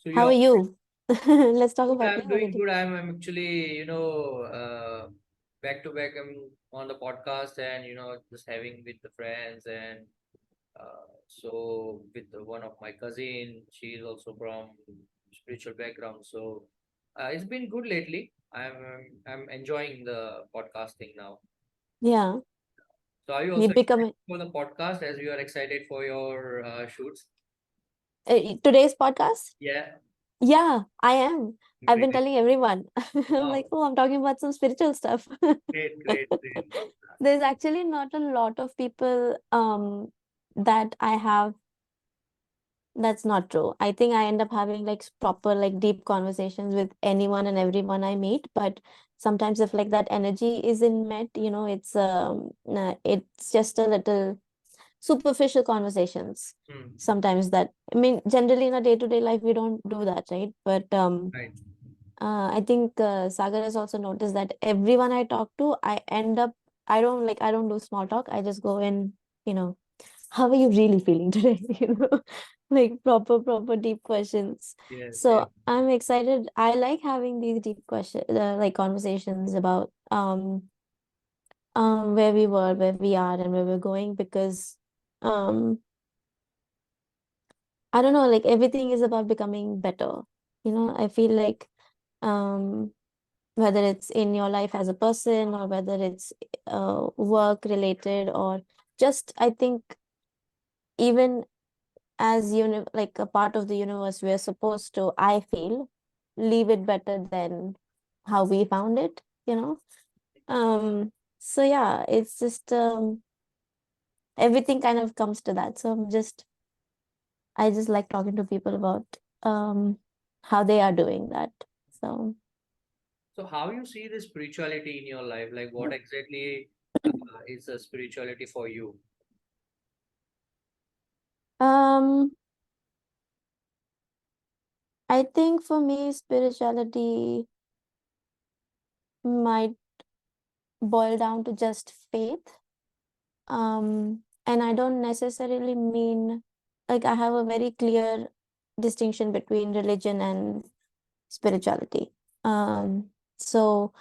So How you are you? Let's talk good. about you I'm doing already. good. I'm actually, back to back. I'm on the podcast and just having with the friends and so with one of my cousin. She is also from spiritual background. So it's been good lately. I'm enjoying the podcasting now. Yeah, So are you you also become excited for the podcast as you are excited for your shoots? today's podcast? Yeah, Yeah, I am. I've been great. telling everyone. I'm like, Oh, oh, I'm talking about some spiritual stuff. great, great, great. There's actually not a lot of people that I have. That's not true. I think I end up having like proper, like deep conversations with anyone and everyone I meet. But sometimes if like that energy isn't met, it's just a little superficial conversations. Hmm. Sometimes that, I mean, generally in a day-to-day life, we don't do that, right? But Right. I think Sagar has also noticed that everyone I talk to, I don't do small talk. I just go in, you know, how are you really feeling today? Like proper deep questions. Yes, yes. So I'm excited. I like having these deep questions, like conversations about where we were, where we are, and where we're going because um I don't know, like everything is about becoming better. I feel like um whether it's in your life as a person or whether it's work related or just I think even as like a part of the universe we're supposed to, I feel, leave it better than how we found it, so yeah, it's just everything kind of comes to that. So I just like talking to people about how they are doing that. So So how you see the spirituality in your life? Like what exactly is the spirituality for you? um I think for me spirituality might boil down to just faith. And I don't necessarily mean, like, I have a very clear distinction between religion and spirituality. So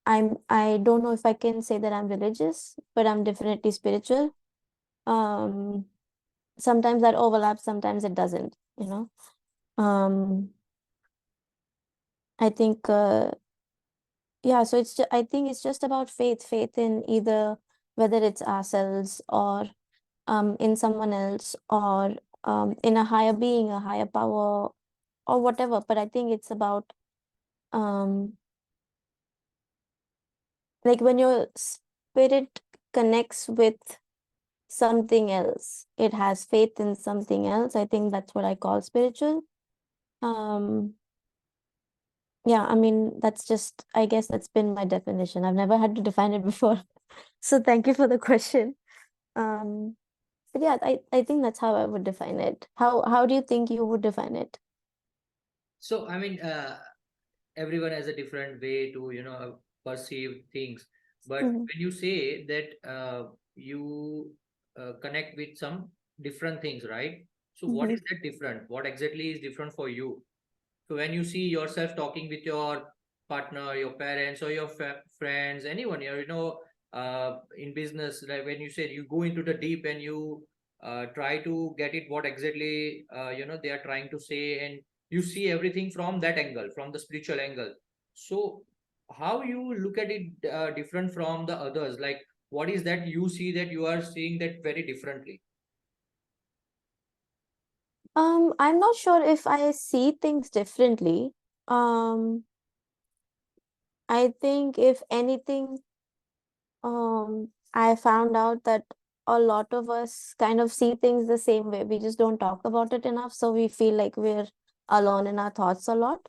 I don't know if I can say that I'm religious, but I'm definitely spiritual. Um, Sometimes that overlaps, sometimes it doesn't, you know. Um, I think yeah, so I think it's just about faith in either whether it's ourselves or in someone else or in a higher being, a higher power, or whatever. But I think it's about um, like when your spirit connects with something else, it has faith in something else. I think that's what I call spiritual. Um, yeah, I mean, I guess that's been my definition. I've never had to define it before. So thank you for the question. Um, but yeah, I think that's how I would define it. How do you think you would define it? So I mean, everyone has a different way to perceive things. But Mm-hmm. when you say that you connect with some different things, right? So what Mm-hmm. is that different? What exactly is different for you? So when you see yourself talking with your partner, your parents, or your friends, anyone, in business, like when you said you go into the deep and you try to get it, what exactly they are trying to say, and you see everything from that angle, from the spiritual angle. So how you look at it different from the others? Like what is that you see that you are seeing that very differently? I'm not sure if I see things differently. Um, I think if anything, I found out that a lot of us kind of see things the same way. We just don't talk about it enough, so we feel like we're alone in our thoughts a lot.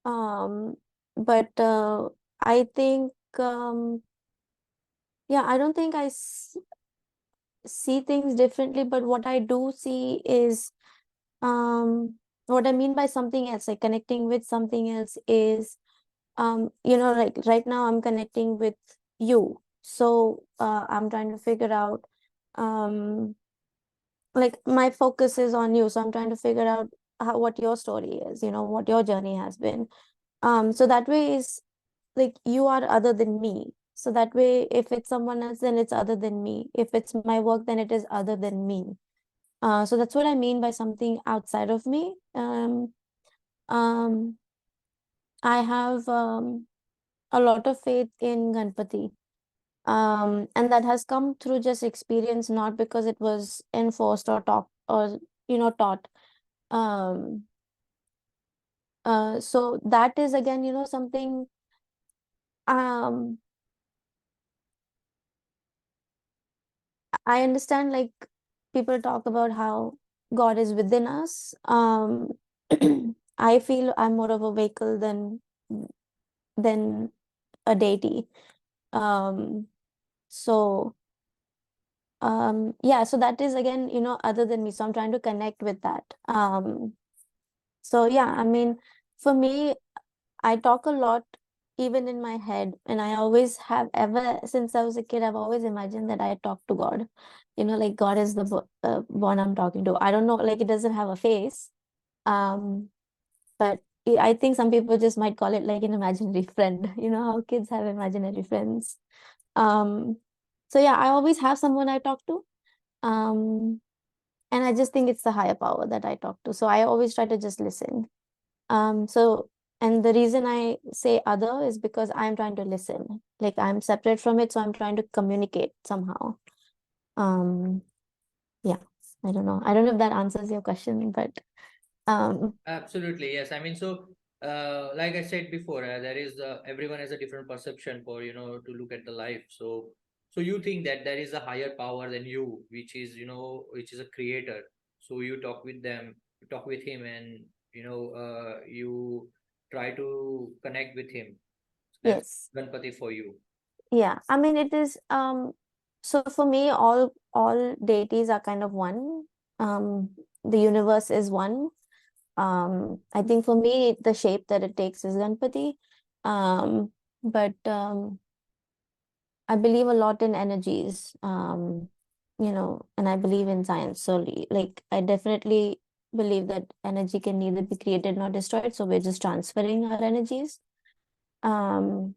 Um, but I think, yeah, I don't think see things differently, but what I do see is, what I mean by something else, like connecting with something else is, like right now I'm connecting with you. So I'm trying to figure out, like my focus is on you. So I'm trying to figure out what your story is, what your journey has been. So that way is like you are other than me. So that way, if it's someone else, then it's other than me. If it's my work, then it is other than me. So that's what I mean by something outside of me. Um, I have a lot of faith in Ganpati. And that has come through just experience, not because it was enforced or taught or taught. Um, so that is again, something. Um, I understand, like, people talk about how God is within us. I feel I'm more of a vehicle than a deity. Um, so yeah, so that is again, other than me. So I'm trying to connect with that. So yeah, I mean, for me, I talk a lot even in my head, and I always have, ever since I was a kid, I've always imagined that I talk to God. Like God is the one I'm talking to. I don't know, like it doesn't have a face. Um, but I think some people just might call it like an imaginary friend. You know how kids have imaginary friends. Um, so yeah, I always have someone I talk to. Um, and I just think it's the higher power that I talk to. So I always try to just listen. So, and the reason I say other is because I'm trying to listen. Like I'm separate from it, so I'm trying to communicate somehow. Um, yeah, I don't know. I don't know if that answers your question, but Absolutely, yes. I mean, so like I said before, there is everyone has a different perception for to look at the life. So you think that there is a higher power than you, which is which is a creator. So you talk with them, you talk with him, and you try to connect with him. That's yes, Ganpati for you. yeah. I mean, it is. So for me, all deities are kind of one. Um, the universe is one. I think for me, the shape that it takes is Ganpati. But I believe a lot in energies, and I believe in science. So, like, I definitely believe that energy can neither be created nor destroyed. So, we're just transferring our energies. Um,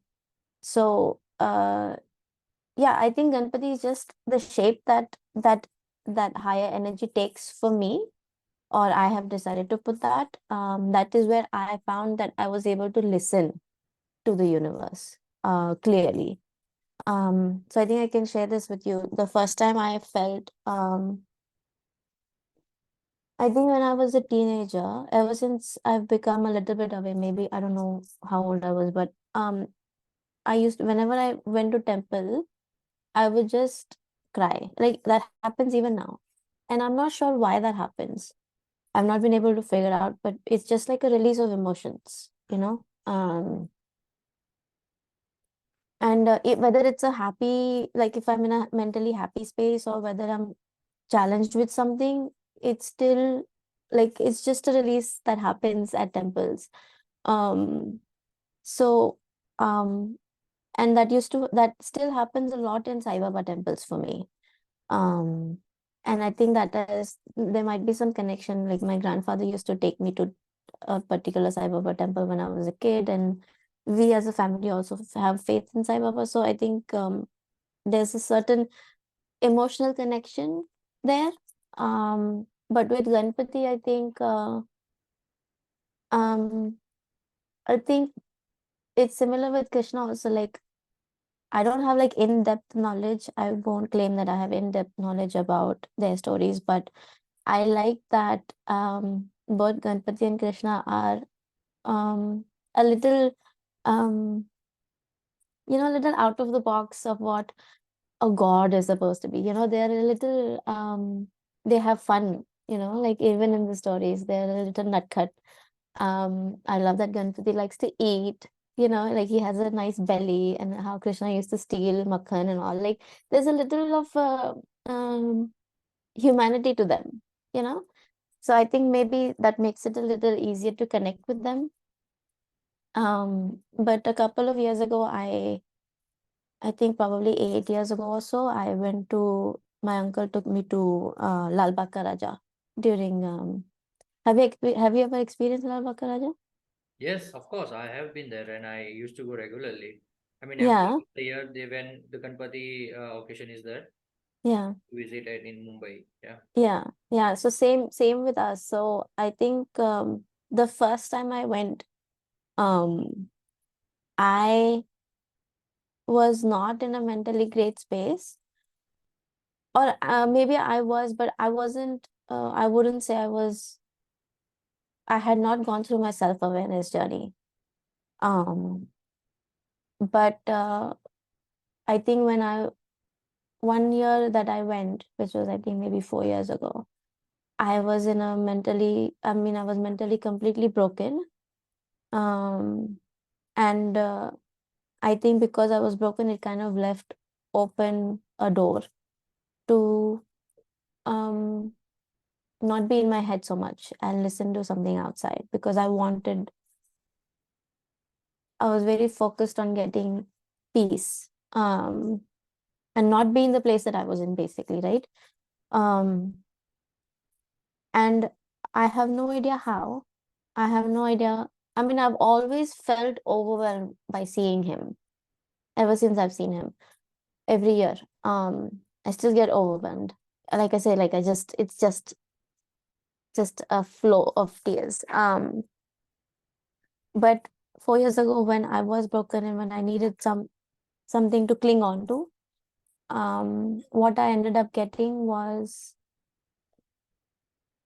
yeah, I think Ganpati is just the shape that higher energy takes for me, or I have decided to put that. That is where I found that I was able to listen to the universe clearly. So I think I can share this with you. The first time I felt, I think when I was a teenager, ever since I've become a little bit away, maybe I don't know how old I was, but I used whenever I went to temple, I would just cry. Like that happens even now. And I'm not sure why that happens. I've not been able to figure out, but it's just like a release of emotions, you know? And whether it's a happy, like if I'm in a mentally happy space or whether I'm challenged with something, it's still like it's just a release that happens at temples. Um, so and that still happens a lot in Sai Baba temples for me. Um, and I think that there might be some connection. Like my grandfather used to take me to a particular Sai Baba temple when I was a kid, and we as a family also have faith in Sai Baba. So I think there's a certain emotional connection there. But with Ganpati, um, I think it's similar with Krishna also. Like I don't have like in-depth knowledge. I won't claim that I have in-depth knowledge about their stories, but I like that both Ganpati and Krishna are a little um a little out of the box of what a god is supposed to be. They're a little they have fun, like even in the stories, they're a little nutcut. I love that Ganpati likes to eat, like he has a nice belly, and how Krishna used to steal makhan and all. Like there's a little of humanity to them, you know. So I think maybe that makes it a little easier to connect with them. But a couple of years ago, I think probably 8 years ago or so, my uncle took me to Lal Bagh Ka Raja during Have you ever experienced Lal Bakaraja? Yes, of course, I have been there and I used to go regularly. I mean, every Yeah, year when the Ganpati occasion is there, yeah, visit it in Mumbai. Yeah. yeah, yeah. So same with us. So I think the first time I went, um, I was not in a mentally great space, or maybe I was, but I wasn't. I wouldn't say I was. I had not gone through my self-awareness journey. Um, but I think when I one year that I went, which was I think maybe 4 years ago, I was in a mentally, I mean, I was mentally completely broken. Um, and I think because I was broken, it kind of left open a door to um not be in my head so much and listen to something outside because I was very focused on getting peace. And not be in the place that I was in, basically, right? Um, and I have no idea how. I have no idea. I mean, I've always felt overwhelmed by seeing him ever since I've seen him every year. I still get overwhelmed. Like I say, like it's just a flow of tears. But 4 years ago, when I was broken and when I needed something to cling on to, what I ended up getting was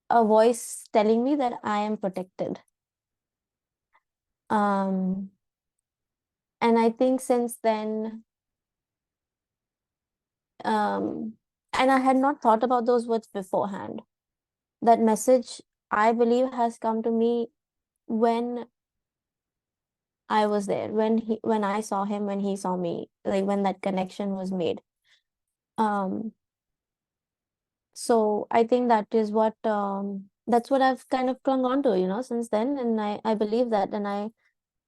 a voice telling me that I am protected. Um, and I think since then, um, and I had not thought about those words beforehand. That message, I believe, has come to me when I was there, when I saw him, when he saw me, like when that connection was made. Um, so I think that's what I've kind of clung on to, since then, and I believe that, and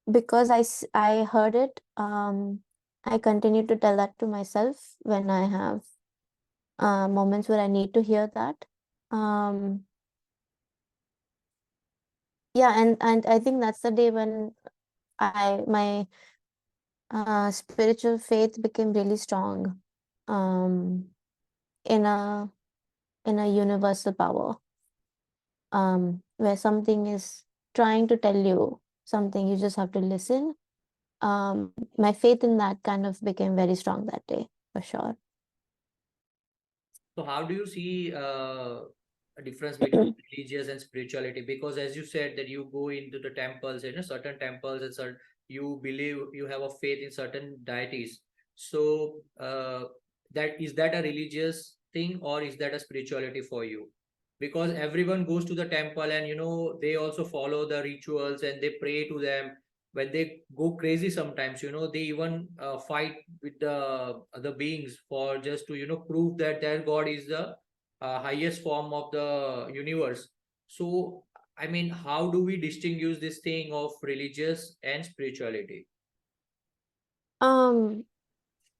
because I heard it, I continue to tell that to myself when I have moments where I need to hear that. Um, yeah, and I think that's the day when my spiritual faith became really strong, um, in a universal power, where something is trying to tell you something, you just have to listen. My faith in that kind of became very strong that day, for sure. So how do you see a difference between religious and spirituality? Because as you said that you go into the temples, certain temples and certain you believe you have a faith in certain deities. So that is that a religious thing or is that a spirituality for you? Because everyone goes to the temple and they also follow the rituals and they pray to them when they go crazy sometimes they even fight with the other beings for just to prove that their god is the highest form of the universe. So I mean, how do we distinguish this thing of religious and spirituality? Um,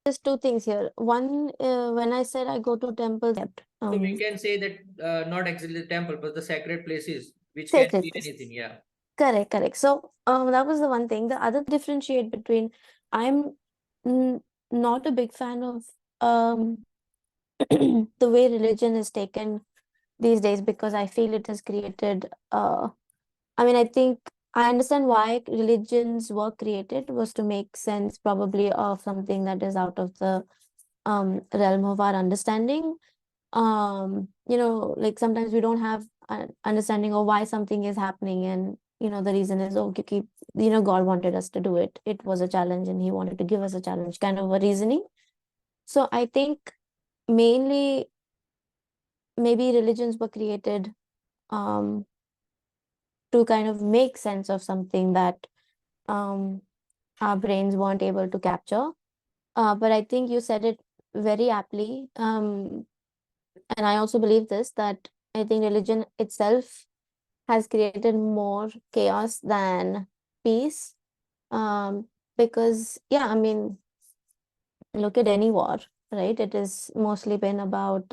just two things here. One, when I said I go to temples, So we can say that not exactly the temple but the sacred places which can sacred be anything. places. Yeah. Correct, correct. So, that was the one thing. The other differentiate between I'm not a big fan of um the way religion is taken these days because I feel it has created I mean, I think I understand why religions were created was to make sense probably of something that is out of the realm of our understanding. Like sometimes we don't have an understanding of why something is happening, and the reason is, oh, keep God wanted us to do it. It was a challenge and he wanted to give us a challenge, kind of a reasoning. So I think mainly maybe religions were created um to kind of make sense of something that um our brains weren't able to capture. But I think you said it very aptly. And I also believe this, that I think religion itself has created more chaos than peace. Um, because, yeah, I mean, look at any war, right? It has mostly been about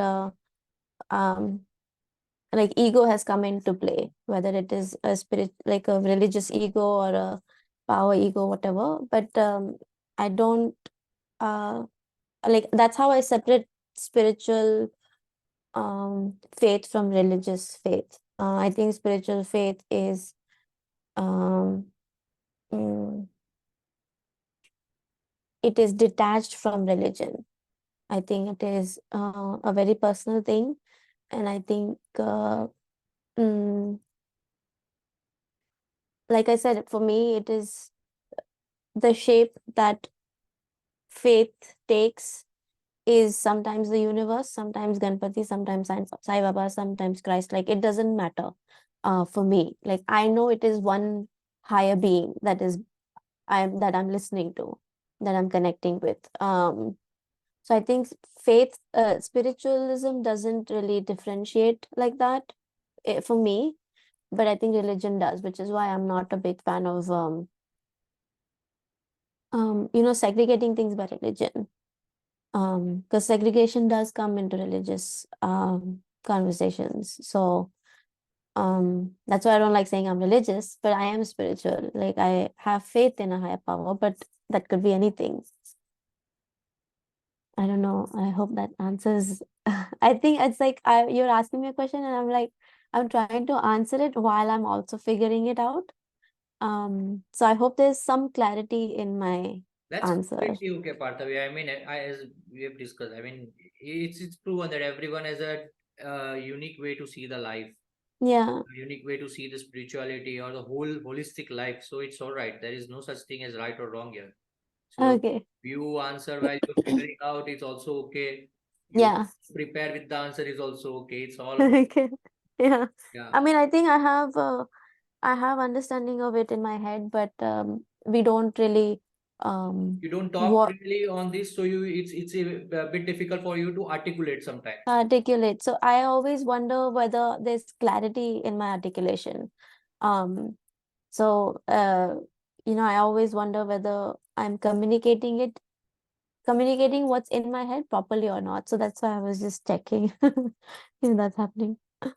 um, like ego has come into play, whether it is a spirit, like a religious ego or a power ego, whatever. But I don't like, that's how I separate spiritual faith from religious faith. I think spiritual faith is um mm, it is detached from religion. I think it is a very personal thing, and I think mm, like I said, for me, it is the shape that faith takes is sometimes the universe, sometimes Ganpati, sometimes Sai Baba, sometimes Christ. Like, it doesn't matter for me. Like, I know it is one higher being that I'm listening to, that I'm connecting with. So I think spiritualism doesn't really differentiate like that for me, but I think religion does, which is why I'm not a big fan of segregating things by religion. Because segregation does come into religious conversations. So that's why I don't like saying I'm religious, but I am spiritual. Like, I have faith in a higher power, but that could be anything. I don't know. I hope that answers. I think it's like you're asking me a question, and I'm like, I'm trying to answer it while I'm also figuring it out. So I hope there's some clarity in my That's answer. completely okay, Parthavi. I mean, as we have discussed, I mean, it's proven that everyone has a unique way to see the life, Yeah. a unique way to see the spirituality or the whole holistic life. So it's all right. There is no such thing as right or wrong here. So Okay. you answer while you're figuring out, it's also okay. You Yeah. prepare with the answer is also okay. It's all Okay. Yeah. yeah. I mean, I think I have understanding of it in my head, but we don't really You don't talk what freely on this, so it's a bit difficult for you to articulate sometimes. articulate. So I always wonder whether there's clarity in my articulation. Um, so I always wonder whether I'm communicating what's in my head properly or not. So that's why I was just checking if that's happening.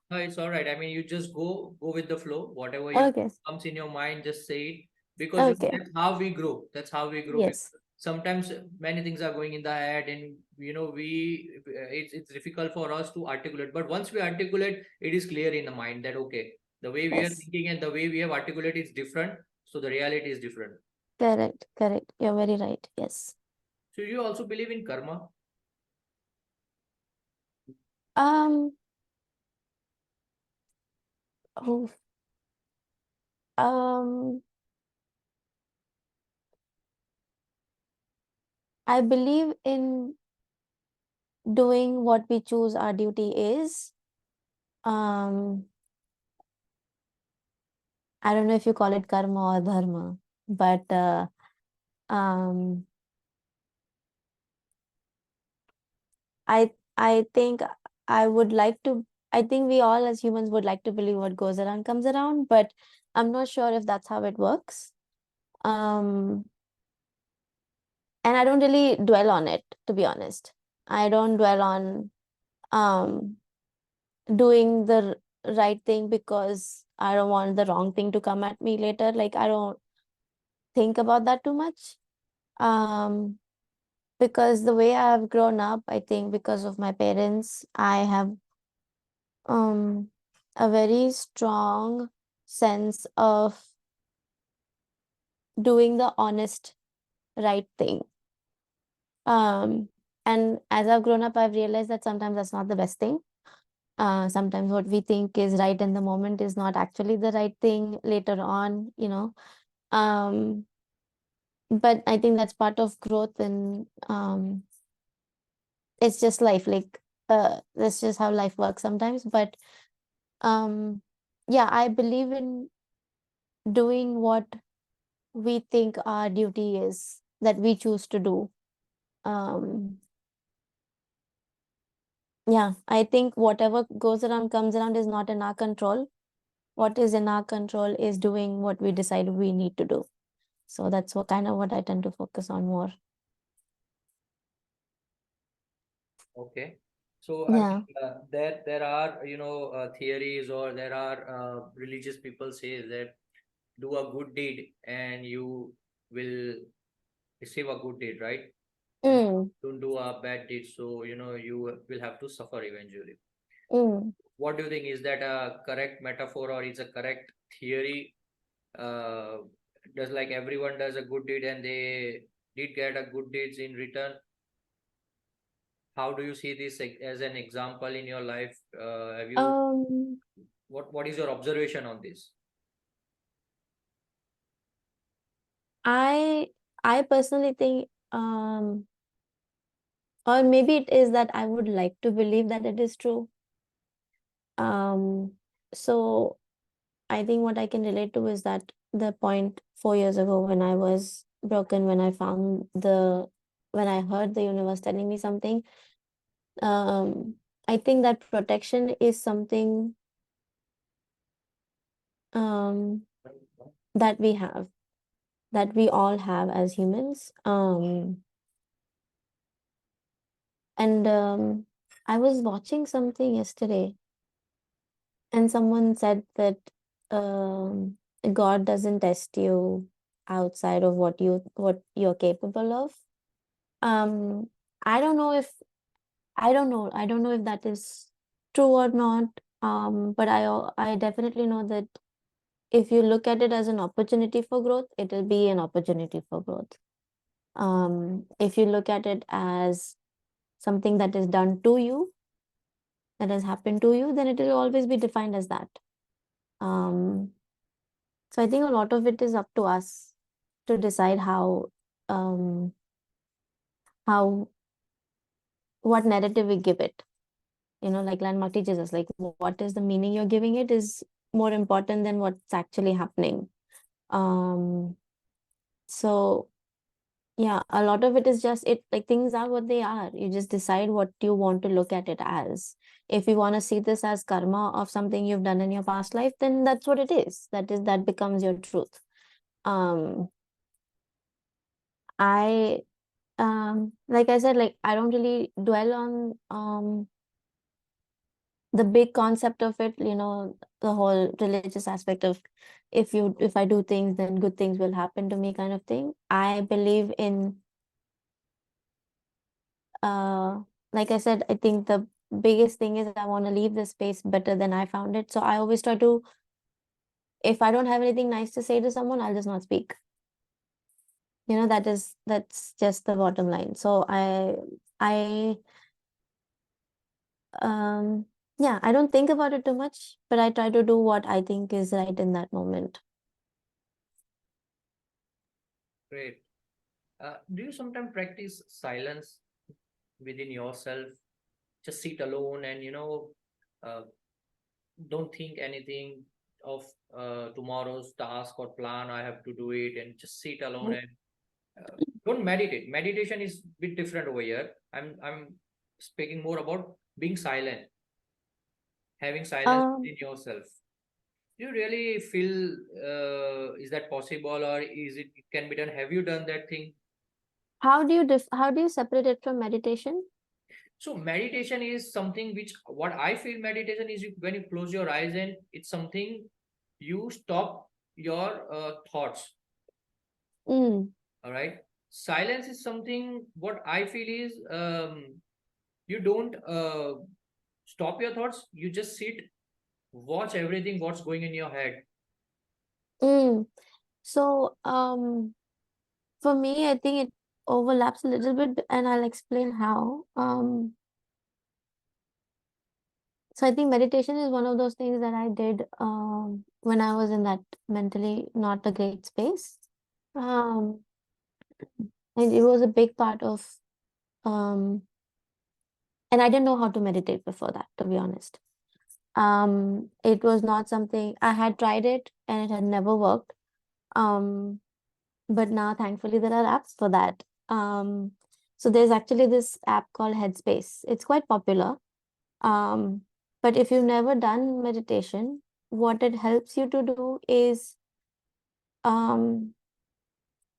No, it's all right. I mean, you just go with the flow. Whatever Okay. comes in your mind, just say it because Okay. that's how we grow. That's how we grow. Because Yes. sometimes many things are going in the head, and it's difficult for us to articulate. But once we articulate, it is clear in the mind that okay, the way we are Yes. thinking and the way we have articulated is different. So the reality is different. Correct. Correct. You're very right. Yes. So you also believe in karma? Um. Oh, um. I believe in doing what we choose our duty is. Um. I don't know if you call it karma or dharma, but um. I think I would like to. I think we all as humans would like to believe what goes around comes around, but I'm not sure if that's how it works. Um. And I don't really dwell on it, to be honest. I don't dwell on um doing the right thing because I don't want the wrong thing to come at me later. Like, I don't think about that too much. Um, because the way I've grown up, I think because of my parents, I have um a very strong sense of doing the honest right thing. Um, and as I've grown up, I've realized that sometimes that's not the best thing. Sometimes what we think is right in the moment is not actually the right thing later on. Um, but I think that's part of growth, and it's just life. Like, that's just how life works sometimes. But um, yeah, I believe in doing what we think our duty is, that we choose to do. Um, yeah, I think whatever goes around comes around is not in our control. What is in our control is doing what we decide we need to do. So that's what I tend to focus on more. Okay. So I Yeah. mean, there are theories, or there are religious people say that do a good deed and you will receive a good deed, right? And Mm, don't do a bad deed, so you will have to suffer eventually. mm. What do you think? Is that a correct metaphor, or is a correct theory? Uh, does like everyone does a good deed and they did get a good deeds in return? How do you see this as an example in your life? Have you Um, what is your observation on this? I I personally think, or maybe it is that I would like to believe that it is true. Um, so I think what I can relate to is that the point 4 years ago when I was broken, when I heard the universe telling me something, um, I think that protection is something um that we have, that we all have as humans. And I was watching something yesterday, and someone said that um, God doesn't test you outside of what you're capable of. Um, I don't know if I don't know if that is true or not. But I definitely know that if you look at it as an opportunity for growth, it will be an opportunity for growth. If you look at it as something that is done to you, that has happened to you, then it will always be defined as that. Um, so I think a lot of it is up to us to decide um, how what narrative we give it. Like landmark teaches us, like what is the meaning you're giving it is more important than what's actually happening. Um, so yeah, a lot of it is just it, like things are what they are. You just decide what you want to look at it as. If you want to see this as karma of something you've done in your past life, then that's what it is. That becomes your truth. Um, I like I said, like I don't really dwell on the big concept of it, the whole religious aspect of if I do things, then good things will happen to me kind of thing. I believe in uh like I said, I think the biggest thing is I want to leave this space better than I found it. So I always try to, if I don't have anything nice to say to someone, I'll just not speak. That's just the bottom line. So I yeah, I don't think about it too much, but I try to do what I think is right in that moment. Great. Do you sometimes practice silence within yourself? Just sit alone and uh, don't think anything of tomorrow's task or plan. I have to do it, and just sit alone and don't meditate. Meditation is a bit different over here. I'm speaking more about being silent, having silence Um, within yourself. Do you really feel is that possible, or is it can be done? Have you done that thing? how do you separate it from meditation? So meditation is something which what I feel meditation is when you close your eyes, and it's something you stop your thoughts. Mm, All right. Silence is something what I feel is you don't stop your thoughts. You just sit, watch everything what's going in your head. mm. So, for me, I think it overlaps a little bit, and I'll explain how. So I think meditation is one of those things that I did when I was in that mentally not a great space. Um, and it was a big part of um, and I didn't know how to meditate before that, to be honest. It was not something I had tried it and it had never worked. Um, but now thankfully there are apps for that. So there's actually this app called Headspace. It's quite popular. Um, but if you've never done meditation, what it helps you to do is um,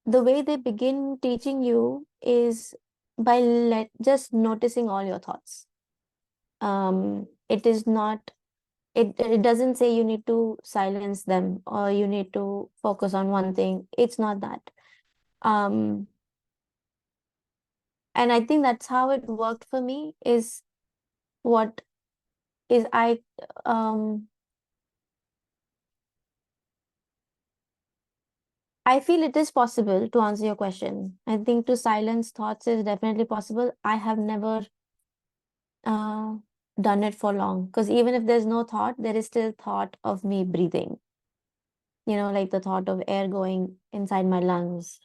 the way they begin teaching you is by just noticing all your thoughts. It is not, it doesn't say you need to silence them or you need to focus on one thing. It's not that. And I think that's how it worked for me, is what is I feel it is possible, to answer your question. I think to silence thoughts is definitely possible. I have never uh, done it for long, because even if there's no thought, there is still thought of me breathing. Like the thought of air going inside my lungs,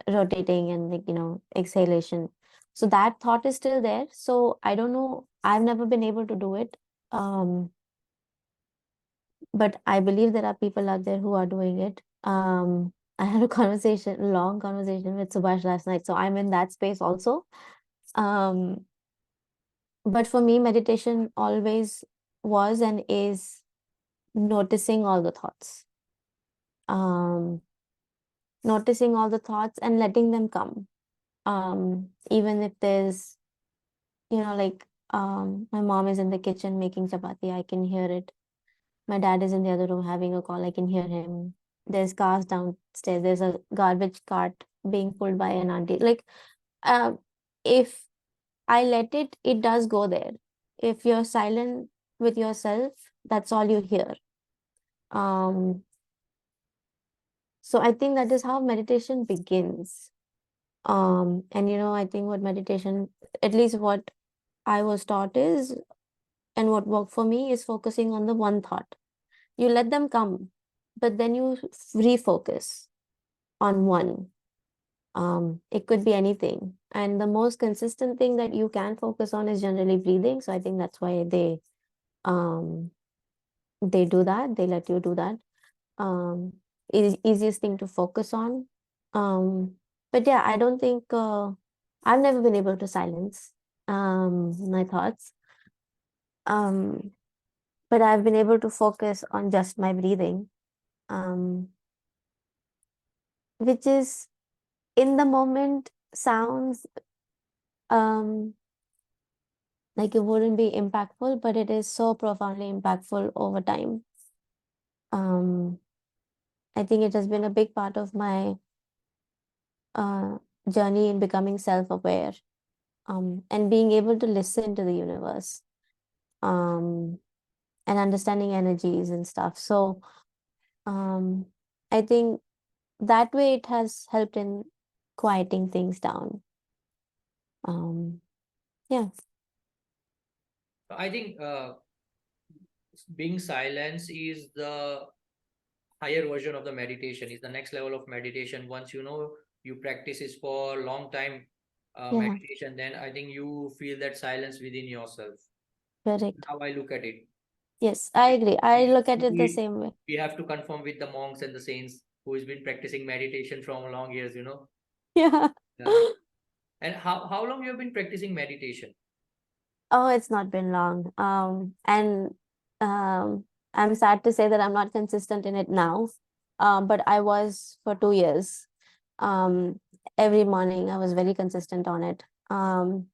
rotating, and like, exhalation. So that thought is still there. So I don't know. I've never been able to do it. But I believe there are people out there who are doing it. I had a long conversation with Subhash last night, so I'm in that space also. Um, but for me, meditation always was and is noticing all the thoughts. Noticing all the thoughts and letting them come. Even if there's, like, my mom is in the kitchen making chapati, I can hear it. My dad is in the other room having a call, I can hear him. There's cars downstairs, there's a garbage cart being pulled by an auntie. Like, if I let it, it does go there. If you're silent with yourself, that's all you hear. Um, so I think that is how meditation begins. And I think what meditation, at least what I was taught is, and what worked for me is focusing on the one thought. You let them come, but then you refocus on one. It could be anything. And the most consistent thing that you can focus on is generally breathing. So I think that's why um they do that. They let you do that. It is easiest thing to focus on. But yeah, I don't think I've never been able to silence my thoughts. Um, but I've been able to focus on just my breathing. Which is, in the moment, sounds um like it wouldn't be impactful, but it is so profoundly impactful over time. um I think it has been a big part of my uh journey in becoming self-aware, and being able to listen to the universe, um and understanding energies and stuff. So um I think that way it has helped in quieting things down. um yeah. I think being silence is the higher version of the meditation, is the next level of meditation. Once you practice this for a long time, Yeah, meditation, then I think you feel that silence within yourself. correct. How I look at it. Yes, I agree. I look at it the we, same way. we have to confirm with the monks and the saints who has been practicing meditation from long years. Yeah. Yeah. And how long you have been practicing meditation? Oh, it's not been long. And I'm sad to say that I'm not consistent in it now. But I was for 2 years. Um, every morning I was very consistent on it. And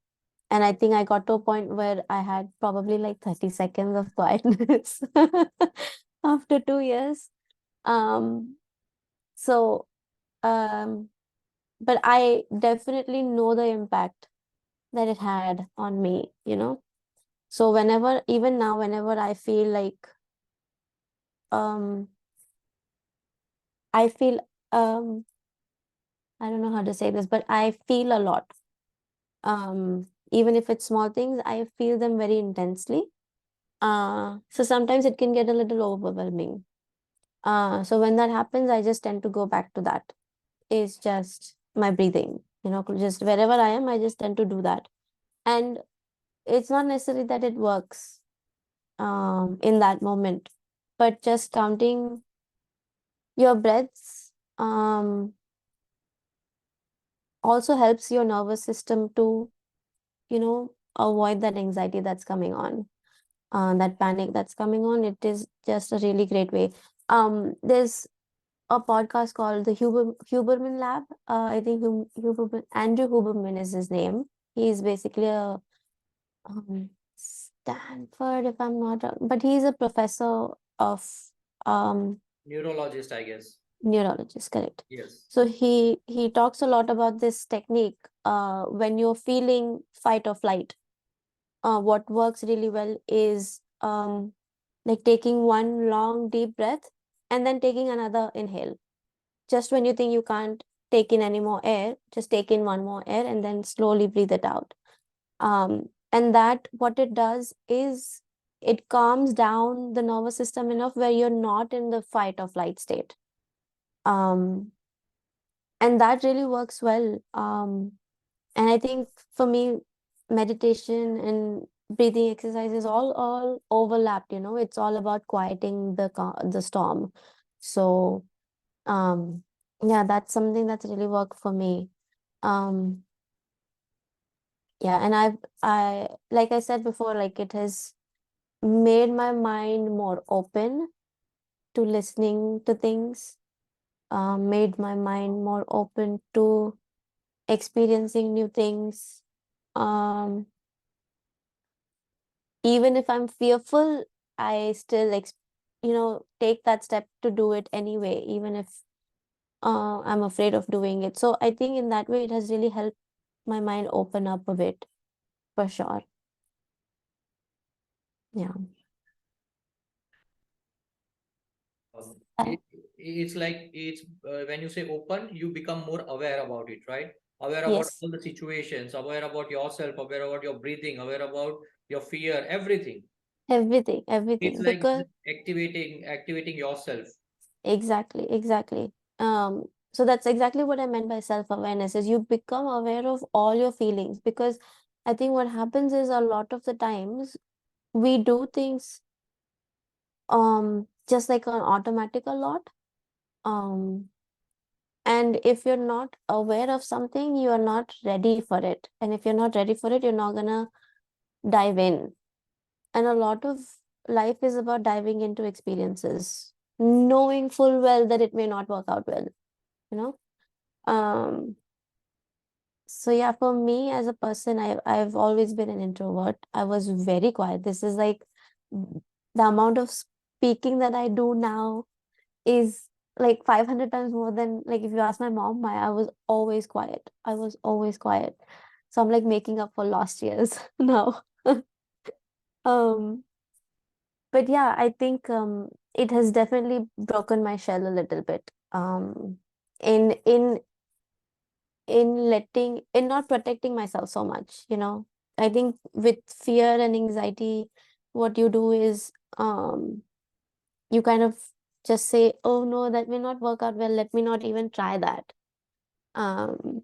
I think I got to a point where I had probably like 30 seconds of quietness after 2 years. Um, so but I definitely know the impact that it had on me. So whenever, even now, whenever I feel like um I feel I don't know how to say this, but I feel a lot. Even if it's small things, I feel them very intensely. So sometimes it can get a little overwhelming. So when that happens, I just tend to go back to that. It's just my breathing, just wherever I am, I just tend to do that. And it's not necessary that it works in that moment, but just counting your breaths also helps your nervous system to avoid that anxiety that's coming on, that panic that's coming on. It is just a really great way. There's a podcast called the Huberman Lab. I think Andrew Huberman is his name. He's basically a Stanford, if I'm not wrong, but he's a professor of Neurologist, I guess. neurologist, correct. Yes. So he talks a lot about this technique when you're feeling fight or flight. What works really well is like taking one long deep breath and then taking another inhale. Just when you think you can't take in any more air, just take in one more air and then slowly breathe it out. And that what it does is it calms down the nervous system enough where you're not in the fight or flight state. And that really works well. And I think for me, meditation and breathing exercises all overlapped, it's all about quieting the storm. So yeah, that's something that's really worked for me. Um yeah, and I like I said before, like it has made my mind more open to listening to things, made my mind more open to experiencing new things. Um, Even if I'm fearful, I still take that step to do it anyway, even if I'm afraid of doing it. So I think in that way, it has really helped my mind open up a bit, for sure. Yeah. Um, Uh, it, it's like it's when you say open, you become more aware about it, right? Aware about yes, all the situations, aware about yourself, aware about your breathing, aware about your fear, everything. It's everything, like because just activating yourself. exactly. So that's exactly what I meant by self-awareness is you become aware of all your feelings, because I think what happens is a lot of the times we do things just like on automatic a lot. Um and if you're not aware of something, you are not ready for it. And if you're not ready for it, you're not gonna dive in. And a lot of life is about diving into experiences, knowing full well that it may not work out well, you know? Um, so yeah, for me as a person, I've always been an introvert. I was very quiet. This is like the amount of speaking that I do now is like 500 times more than, like, if you ask my mom, I was always quiet. I was always quiet. So I'm like making up for lost years now. Um, but yeah, I think it has definitely broken my shell a little bit. In in in not protecting myself so much. I think with fear and anxiety, what you do is you kind of just say, oh no, that may not work out well, let me not even try that. um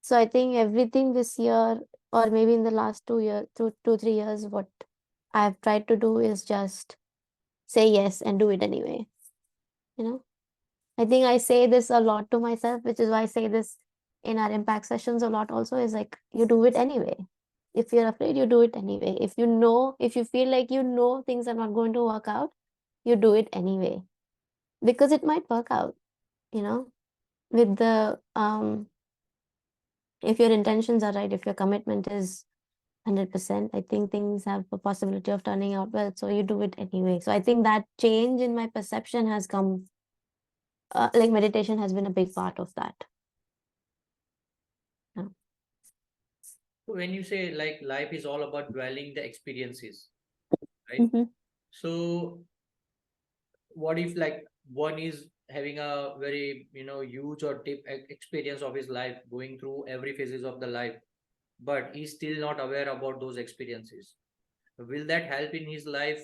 so I think everything this year, or maybe in the last 2 years, 2 3 years, what I've tried to do is just say yes and do it anyway. you know I think I say this a lot to myself, which is why I say this in our impact sessions a lot also, is like, you do it anyway. If you're afraid, you do it anyway. If you feel like things are not going to work out, you do it anyway. Because it might work out, you know, with the if your intentions are right, if your commitment is 100%, I think things have a possibility of turning out well. So you do it anyway. So I think that change in my perception has come, like meditation has been a big part of that. Yeah. So when you say like life is all about dwelling the experiences, right? Mm-hmm. So what if like one is having a very huge or deep experience of his life, going through every phases of the life, but he's still not aware about those experiences? Will that help in his life?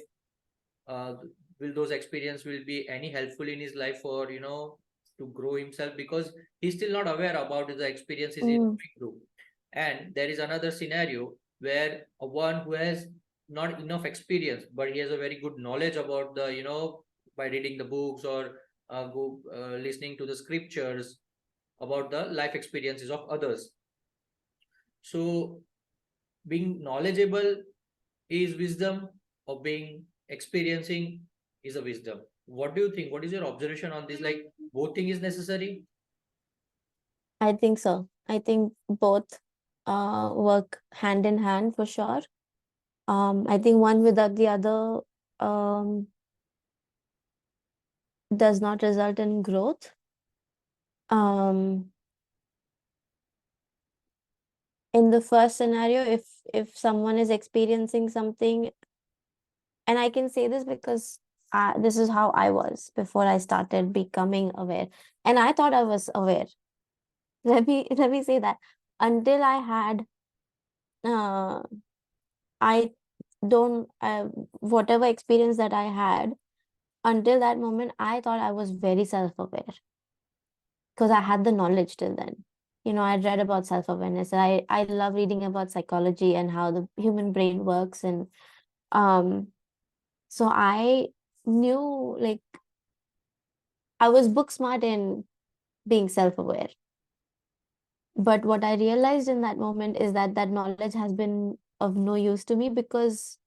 uh, will those experience will be any helpful in his life for to grow himself, because he's still not aware about the experiences he's Mm. going through? And there is another scenario where a one who has not enough experience, but he has a very good knowledge about the by reading the books or listening to the scriptures about the life experiences of others. So being knowledgeable is wisdom, or being experiencing is a wisdom? What do you think? What is your observation on this? Like, both thing is necessary? I think so. I think both work hand in hand for sure. I think one without the other does not result in growth. In the first scenario, if someone is experiencing something, and I can say this because this is how I was before I started becoming aware, and I thought I was aware. Let me say that until I had I don't whatever experience that I had, until that moment I thought I was very self-aware because I had the knowledge till then. You know, I'd read about self-awareness. I love reading about psychology and how the human brain works, and um so I knew, like, I was book smart in being self-aware. But what I realized in that moment is that that knowledge has been of no use to me, because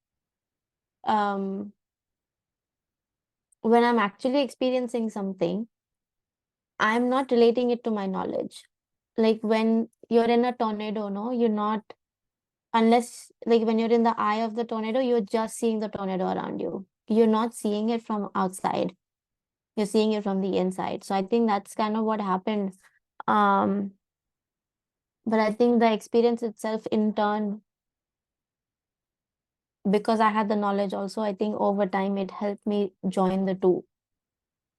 um when I'm actually experiencing something, I'm not relating it to my knowledge. Like when you're in a tornado, no, you're not, unless, like, when you're in the eye of the tornado, you're just seeing the tornado around you. You're not seeing it from outside. You're seeing it from the inside. So I think that's kind of what happened. Um, but I think the experience itself, in turn, because I had the knowledge also, I think over time it helped me join the two.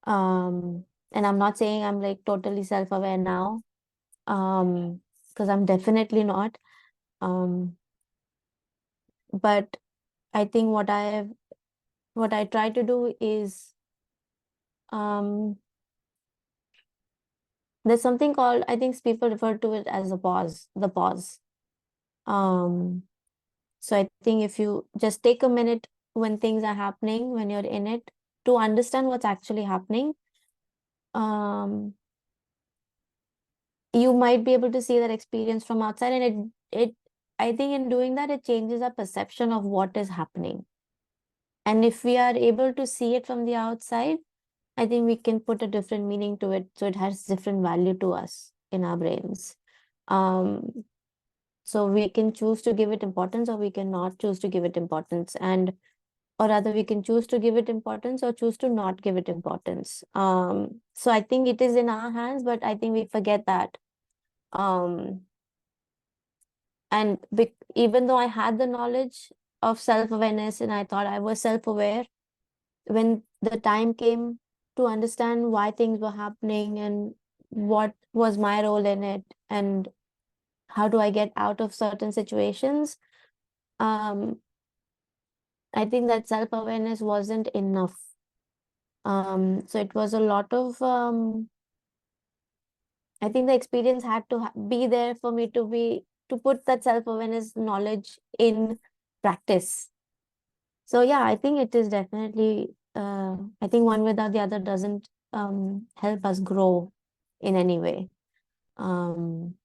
And I'm not saying I'm like totally self-aware now, because I'm definitely not. Um, but I think what I try to do is, um, there's something called, I think people refer to it as a pause, the pause. Um, so I think if you just take a minute when things are happening, when you're in it, to understand what's actually happening, um, you might be able to see that experience from outside, and it I think in doing that, it changes our perception of what is happening. And if we are able to see it from the outside, I think we can put a different meaning to it, so it has different value to us in our brains. Um, so we can choose to give it importance, or we can not choose to give it importance, and or rather we can choose to give it importance or choose to not give it importance. So I think it is in our hands, but I think we forget that. Um, and even though I had the knowledge of self-awareness and I thought I was self-aware, when the time came to understand why things were happening and what was my role in it and how do I get out of certain situations, um, I think that self-awareness wasn't enough. So it was a lot of, I think the experience had to be there for me to put that self-awareness knowledge in practice. So yeah, I think it is definitely, I think one without the other doesn't help us grow in any way. Um,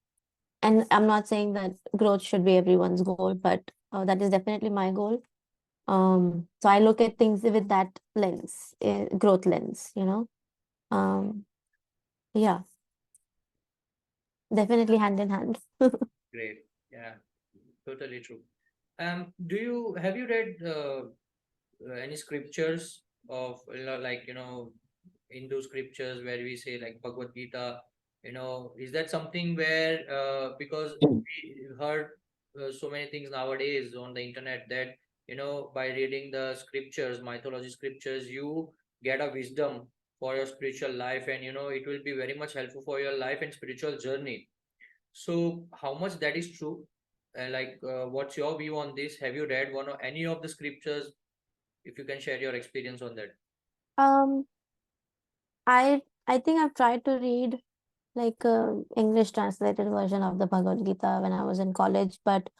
and I'm not saying that growth should be everyone's goal, but that is definitely my goal. So I look at things with that lens, growth lens, you know. Um, yeah, definitely hand in hand. Great. Yeah, totally true. Do you have you read any scriptures of, like, Hindu scriptures where we say like Bhagavad Gita? Is that something where, because we heard so many things nowadays on the internet that, by reading the scriptures, mythology scriptures, you get a wisdom for your spiritual life, and it will be very much helpful for your life and spiritual journey. So how much that is true? What's your view on this? Have you read one or any of the scriptures? If you can share your experience on that. Um, I think I've tried to read like a English translated version of the Bhagavad Gita when I was in college, but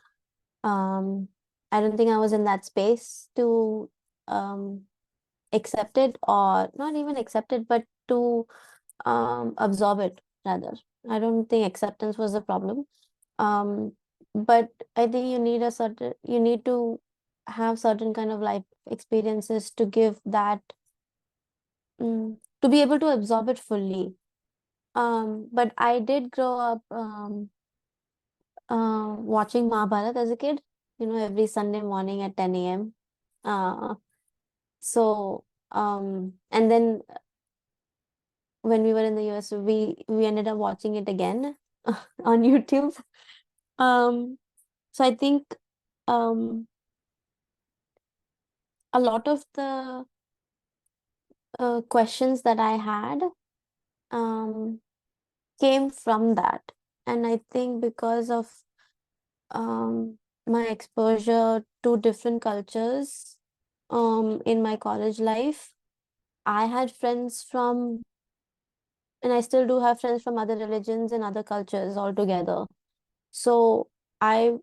um, I don't think I was in that space to um accept it, or not even accept it, but to absorb it rather. I don't think acceptance was the problem. Um, but I think you need to have certain kind of life experiences to give that, to be able to absorb it fully. But I did grow up watching Mahabharat as a kid. every Sunday morning at 10 a.m. So and then when we were in the US, we ended up watching it again on YouTube. So I think um a lot of the questions that I had um came from that. And I think because of my exposure to different cultures in my college life, I had friends from, and I still do have friends from other religions and other cultures altogether. So I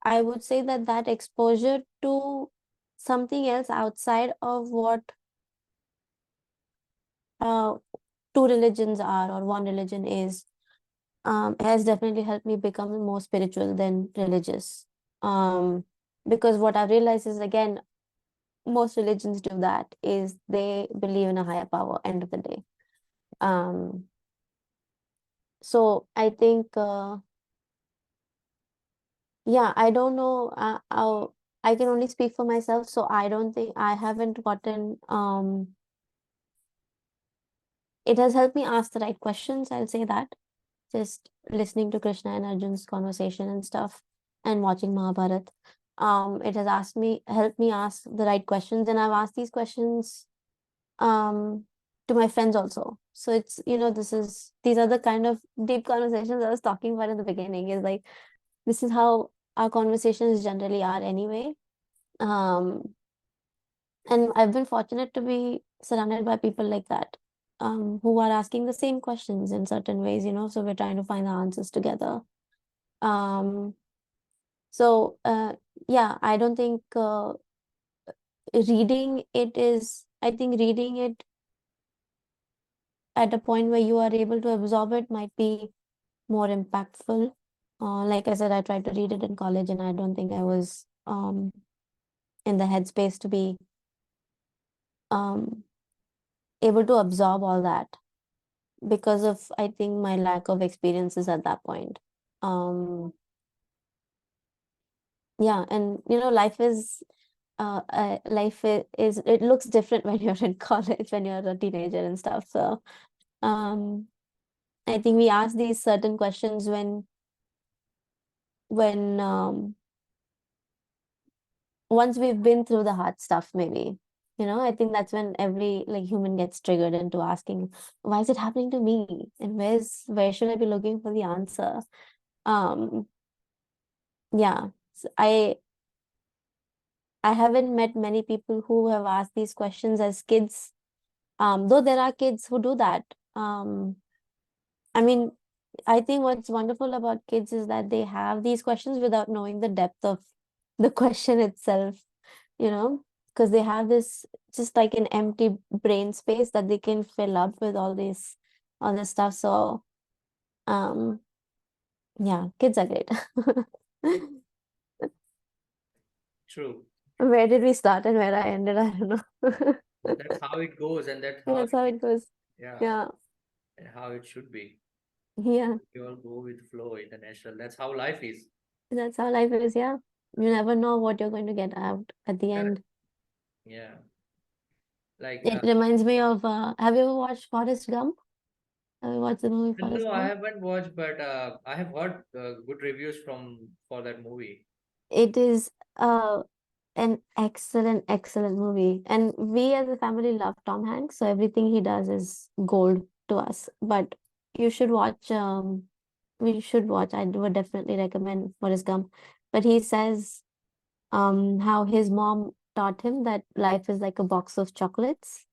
I would say that that exposure to something else outside of what uh, two religions are or one religion is has definitely helped me become more spiritual than religious. Because what I've realized is, again, most religions do that, is they believe in a higher power, end of the day. Um, so I think, yeah, I don't know. I can only speak for myself, so I don't think I haven't gotten. It has helped me ask the right questions. I'll say that. Just listening to Krishna and Arjun's conversation and stuff, and watching Mahabharat. It has helped me ask the right questions, and I've asked these questions to my friends also. So it's, these are the kind of deep conversations I was talking about in the beginning, is like, this is how our conversations generally are anyway. um and I've been fortunate to be surrounded by people like that, who are asking the same questions in certain ways, so we're trying to find the answers together. um so yeah, I don't think reading it is I think reading it at a point where you are able to absorb it might be more impactful. Like I said, I tried to read it in college, and I don't think I was in the headspace to be um, able to absorb all that, because of, I think, my lack of experiences at that point. Yeah, and life is it looks different when you're in college, when you're a teenager and stuff. So um, I think we ask these certain questions when once we've been through the hard stuff, maybe. I think that's when every like human gets triggered into asking, why is it happening to me, and where should I be looking for the answer? um yeah. I haven't met many people who have asked these questions as kids, though there are kids who do that. I mean, I think what's wonderful about kids is that they have these questions without knowing the depth of the question itself, because they have this just like an empty brain space that they can fill up with all this stuff. So, um, yeah, kids are great. True. Where did we start and where I ended? I don't know. That's how it goes, and that's how That's how it goes. yeah, Yeah, and how it should be. yeah, You all go with flow, international. That's how life is. that's how life is. Yeah, you never know what you're going to get out at the Correct. end. Yeah. Like It reminds me of, have you ever watched Forrest Gump? Have you watched the movie Forrest no, I Gump? haven't watched, but I have heard good reviews from for that movie. It is an excellent, excellent movie. And we as a family love Tom Hanks, so everything he does is gold to us. But you should watch, we should watch, I would definitely recommend Forrest Gump. But he says how his mom taught him that life is like a box of chocolates.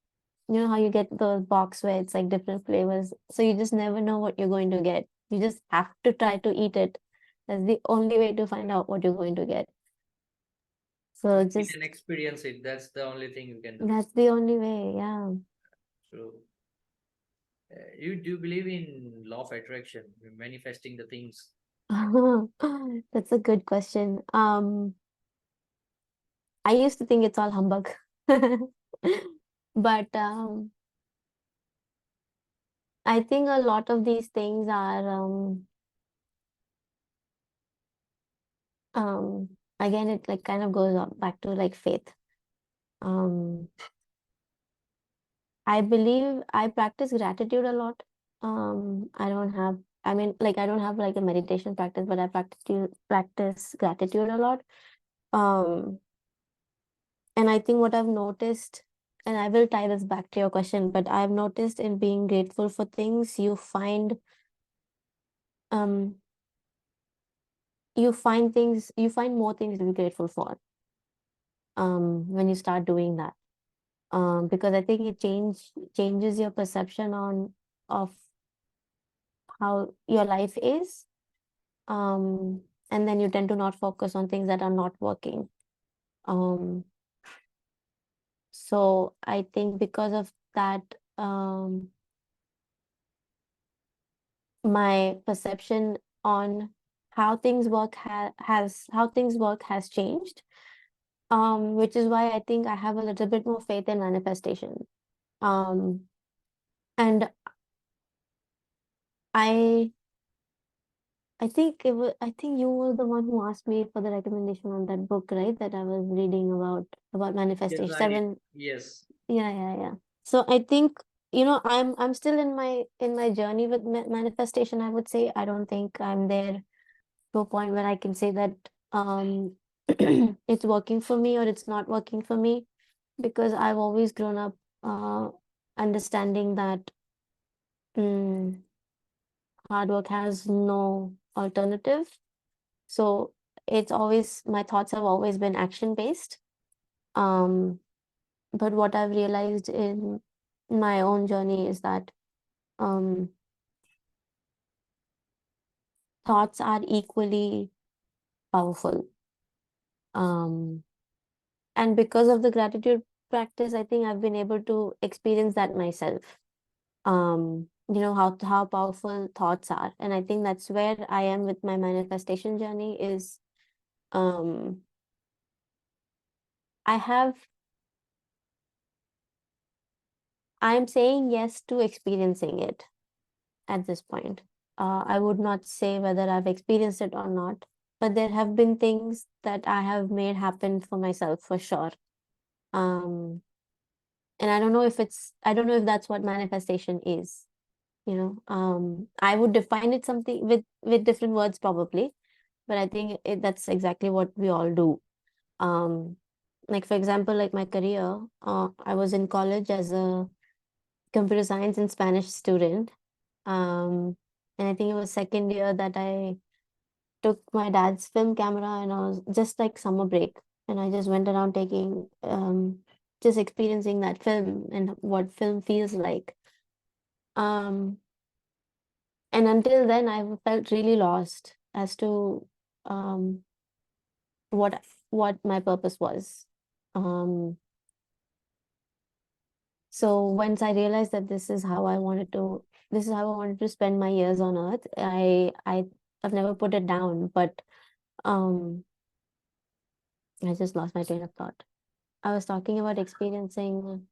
You know how you get the box where it's like different flavors. So you just never know what you're going to get. You just have to try to eat it. That's the only way to find out what you're going to get. So Eat and just experience it. That's the only thing you can do. that's the only way, yeah. So, you do believe in law of attraction, manifesting the things. That's a good question. I used to think it's all humbug. But I think a lot of these things are again, it like kind of goes back to like faith. I believe I practice gratitude a lot. I don't have, I mean, like I don't have like a meditation practice, but I practice gratitude a lot. Um, and I think what I've noticed, and I will tie this back to your question, but I've noticed in being grateful for things, um, you find more things to be grateful for, when you start doing that. Because I think it changes your perception of how your life is. And then you tend to not focus on things that are not working. Um, so I think because of that, my perception on how things work has changed. Which is why I think I have a little bit more faith in manifestation. Um, and I I think you were the one who asked me for the recommendation on that book, right? That I was reading about Yes, manifestation. I did. Seven. Yes. Yeah. So I think, I'm still in my journey with manifestation, I would say. I don't think I'm there to a point where I can say that it's working for me or it's not working for me, because I've always grown up uh understanding that mm, hard work has no alternative. So it's always, my thoughts have always been action based. Um, but what I've realized in my own journey is that um, thoughts are equally powerful. Um, and because of the gratitude practice, I think I've been able to experience that myself. How powerful thoughts are. And I think that's where I am with my manifestation journey is um, I have I'm saying yes to experiencing it at this point. I would not say whether I've experienced it or not, but there have been things that I have made happen for myself for sure. Um, and I don't know if that's what manifestation is. I would define it something with different words probably, but I think that's exactly what we all do. Um, like for example, like my career, I was in college as a computer science and Spanish student. And I think it was second year that I took my dad's film camera, and I was just like summer break, and I just went around just experiencing that film and what film feels like. Um, and until then, I felt really lost as to um what what my purpose was. Um, so once I realized that this is how I wanted to spend my years on earth, I've never put it down, but um I just lost my train of thought. I was talking about experiencing.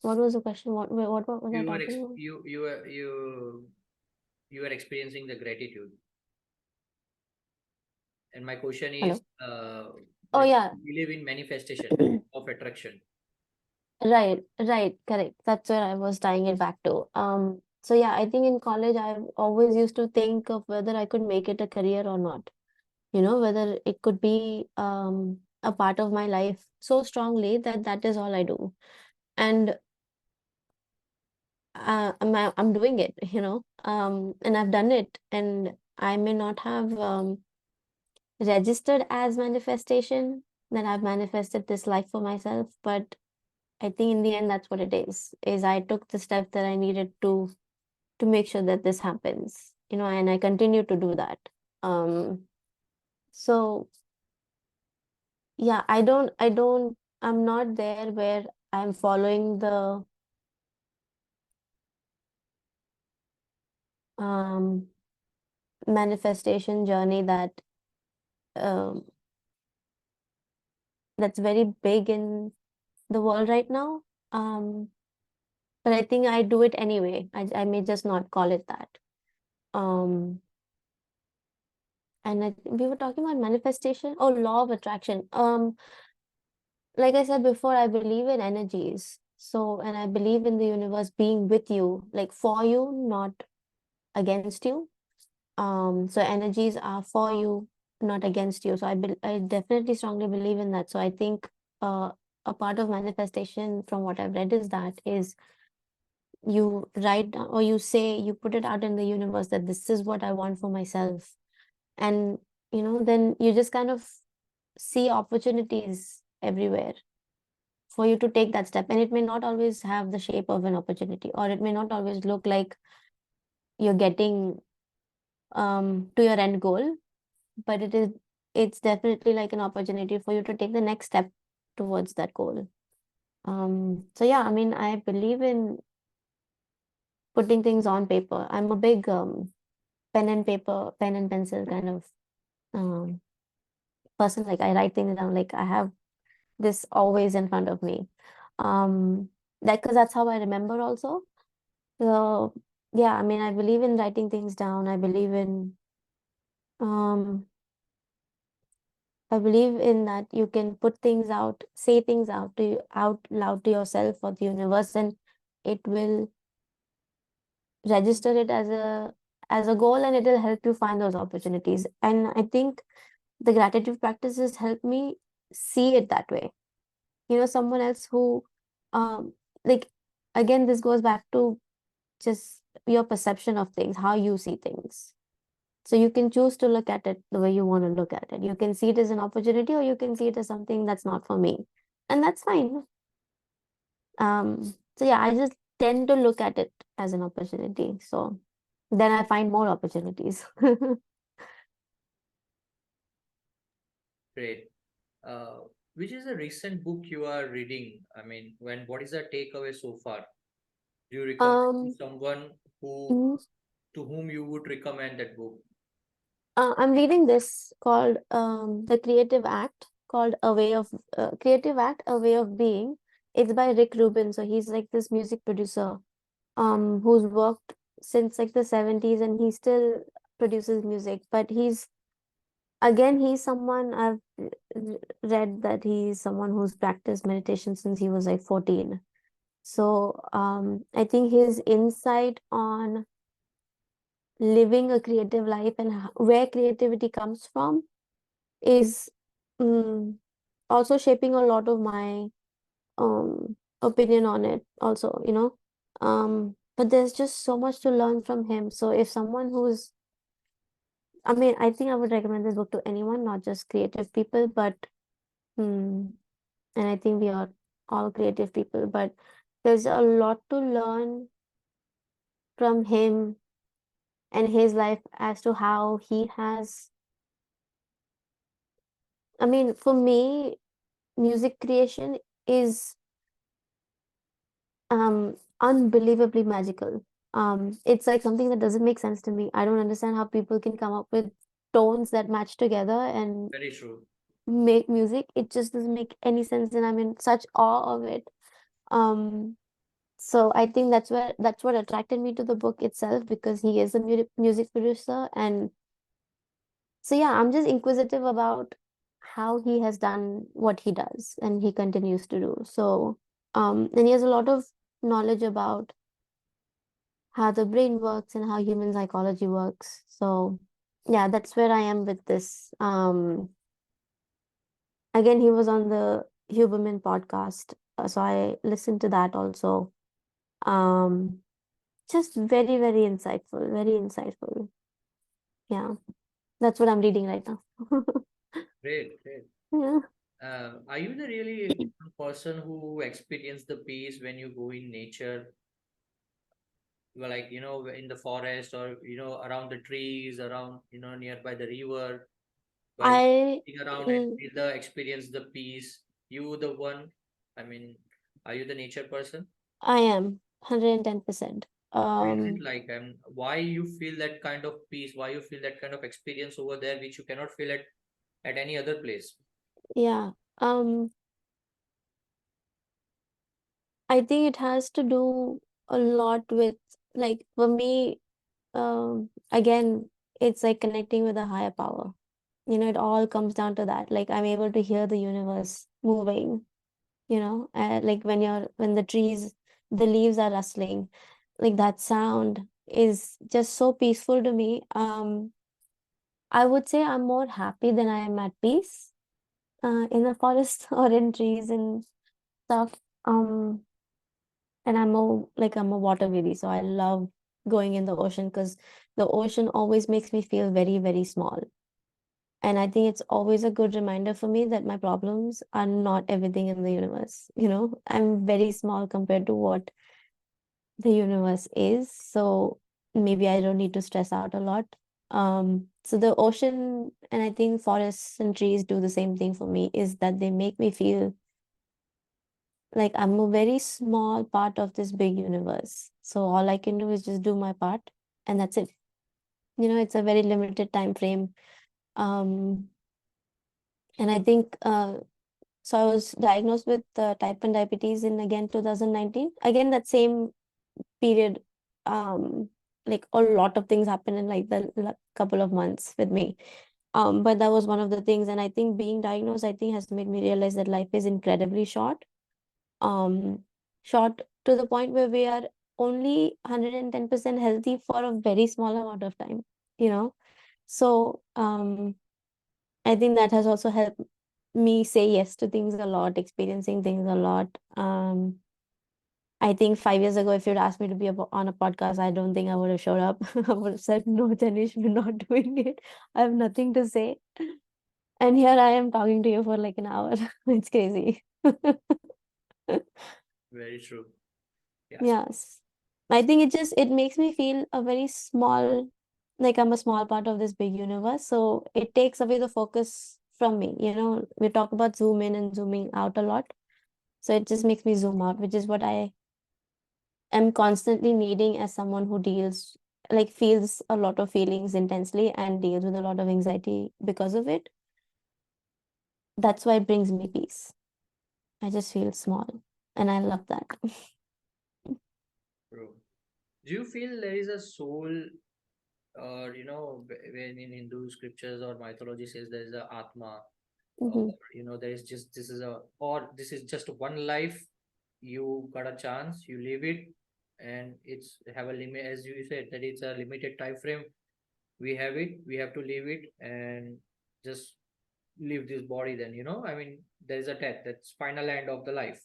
What was the question? What was I You were talking ex about? you were experiencing the gratitude. And my question is, Hello. Oh yeah. you believe in manifestation of attraction. Right, correct. That's where I was tying it back to. So yeah, I think in college I've always used to think of whether I could make it a career or not. Whether it could be a part of my life so strongly that that is all I do. And I'm doing it, and I've done it, and I may not have registered as manifestation that I've manifested this life for myself, but I think in the end that's what it is I took the step that I needed to make sure that this happens, and I continue to do that. Um so yeah, I'm not there where I'm following the um manifestation journey um that's very big in the world right now. Um but I think I do it anyway. I may just not call it that. Um and we were talking about manifestation or law of attraction. Like I said before, I believe in energies. So, and I believe in the universe being with you, like for you, not against you. So energies are for you, not against you. So I definitely strongly believe in that. So I think a part of manifestation from what I've read is you write down or you put it out in the universe that this is what I want for myself. And then you just kind of see opportunities everywhere for you to take that step. And it may not always have the shape of an opportunity, or it may not always look like you're getting to your end goal, but it's definitely like an opportunity for you to take the next step towards that goal. So yeah, I mean, I believe in putting things on paper. I'm a big pen and pencil kind of um person. Like I write things down, like I have this always in front of me. That because that's how I remember also. So yeah, I mean, I believe in writing things down. Um I believe in that you can put things out, say things out loud to yourself or the universe, and it will register it as a goal, and it will help you find those opportunities. And I think the gratitude practices help me see it that way. Someone else who um like again, this goes back to just your perception of things, how you see things. So you can choose to look at it the way you want to look at it. You can see it as an opportunity, or you can see it as something that's not for me. And that's fine. So yeah, I just tend to look at it as an opportunity. So then I find more opportunities. Great. Uh, which is a recent book you are reading? I mean, what is the takeaway so far? Do you recommend to Um, someone who mm, to whom you would recommend that book? I'm reading this called The Creative Act, called A Way of Creative Act, A Way of Being. It's by Rick Rubin. So he's like this music producer who's worked since like the 70s, and he still produces music. But he's someone I've read that he's someone who's practiced meditation since he was like 14. So I think his insight on living a creative life and where creativity comes from is um, also shaping a lot of my opinion on it also. But there's just so much to learn from him. So if someone who's I mean, I think I would recommend this book to anyone, not just creative people, but and I think we are all creative people, but there's a lot to learn from him and his life as to how he has. I mean, for me, music creation is unbelievably magical. It's like something that doesn't make sense to me. I don't understand how people can come up with tones that match together and Very true. make music. It just doesn't make any sense, and I'm in such awe of it. Um, so I think that's what attracted me to the book itself, because he is a music producer. And so yeah, I'm just inquisitive about how he has done what he does and he continues to do. So and he has a lot of knowledge about how the brain works and how human psychology works. So yeah, that's where I am with this. Again, he was on the Huberman podcast, so I listened to that also. Um, just very, very insightful, very insightful. Yeah, that's what I'm reading right now. Great, great. Yeah. Are you the really different person who experience the peace when you go in nature? Well, like, in the forest, or, around the trees, around, nearby the river, while I sitting around and mm, feel the peace. You the one, I mean, are you the nature person? I am 110%. What is it Um, like? And why you feel that kind of peace? Why you feel that kind of experience over there, which you cannot feel at any other place? yeah. Um, I think it has to do a lot with, like, for me, again, it's like connecting with a higher power. You know, it all comes down to that. Like I'm able to hear the universe moving, you know, like when the leaves are rustling, like that sound is just so peaceful to me. I would say I'm more happy than I am at peace in the forest or in trees and stuff. Um, and I'm a water baby, so I love going in the ocean because the ocean always makes me feel very, very small. And I think it's always a good reminder for me that my problems are not everything in the universe. You know, I'm very small compared to what the universe is. So maybe I don't need to stress out a lot. So the ocean and I think forests and trees do the same thing for me, is that they make me feel like I'm a very small part of this big universe. So all I can do is just do my part and that's it. You know, it's a very limited time frame. Um, and I think so I was diagnosed with type 1 diabetes in again 2019. Again, that same period, like a lot of things happened in like the couple of months with me. But that was one of the things, and I think being diagnosed, I think, has made me realize that life is incredibly short. Um, Short to the point where we are only 110% healthy for a very small amount of time, you know. So I think that has also helped me say yes to things a lot, experiencing things a lot. I think 5 years ago, if you'd asked me to be on a podcast, I don't think I would have showed up. I would have said, no, Janish, we're not doing it. I have nothing to say. And here I am talking to you for like an hour. It's crazy. Very true. Yes. Yes. I think it makes me feel a very small, like I'm a small part of this big universe. So it takes away the focus from me. You know, we talk about zoom in and zooming out a lot. So it just makes me zoom out, which is what I am constantly needing as someone who feels a lot of feelings intensely and deals with a lot of anxiety because of it. That's why it brings me peace. I just feel small and I love that. True. Do you feel there is a soul, or when in Hindu scriptures or mythology says there is a Atma, or Hmm. there is just this is a or this is just one life, you got a chance, you live it, and it's have a limit, as you said, that it's a limited time frame. We have it, we have to live it, and just leave this body. Then I mean, there is a death, that's final end of the life.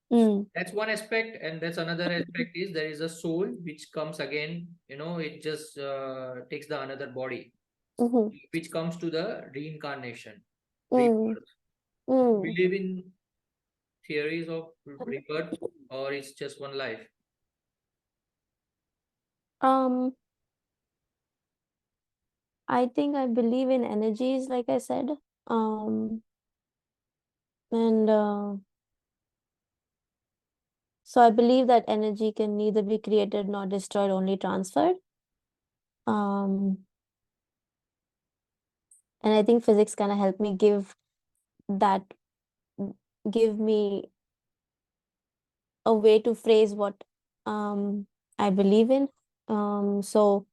So Mm. that's one aspect, and that's another aspect is there is a soul which comes again. It just takes the another body, Mm-hmm. which comes to the reincarnation, Mm. rebirth. Mm. Believe in theories of rebirth, or it's just one life? Um, I think I believe in energies, like I said. Um, and So I believe that energy can neither be created nor destroyed, only transferred. Um, and I think physics kind of help me that, give me a way to phrase what I believe in. So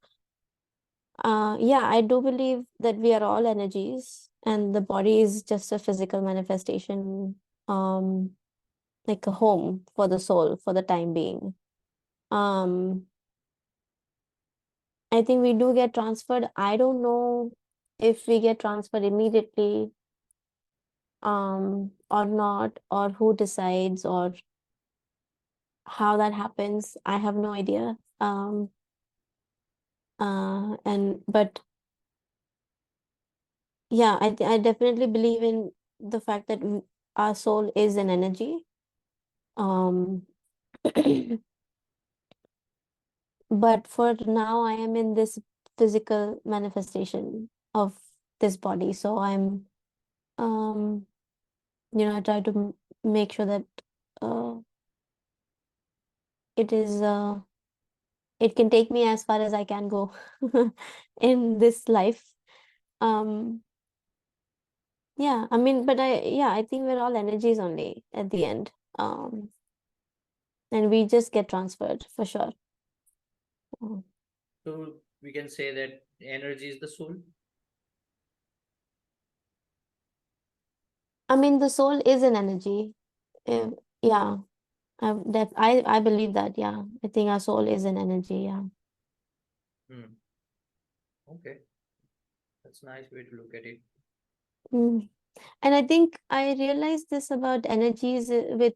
yeah, I do believe that we are all energies, and the body is just a physical manifestation, um, like a home for the soul for the time being. Um, I think we do get transferred. I don't know if we get transferred immediately, or not, or who decides, or how that happens. I have no idea. And but yeah, I definitely believe in the fact that our soul is an energy. Um, but for now, I am in this physical manifestation of this body. So um, I try to make sure that uh, it is it can take me as far as I can go in this life. Um, yeah, I mean, but I think we're all energies only at the end. Um, and we just get transferred for sure. Mm. So we can say that energy is the soul. I mean, the soul is an energy. Uh, yeah, I believe that. Yeah, I think our soul is an energy. Yeah. Hmm. Okay, that's a nice way to look at it. Mm. And I think I realized this about energies with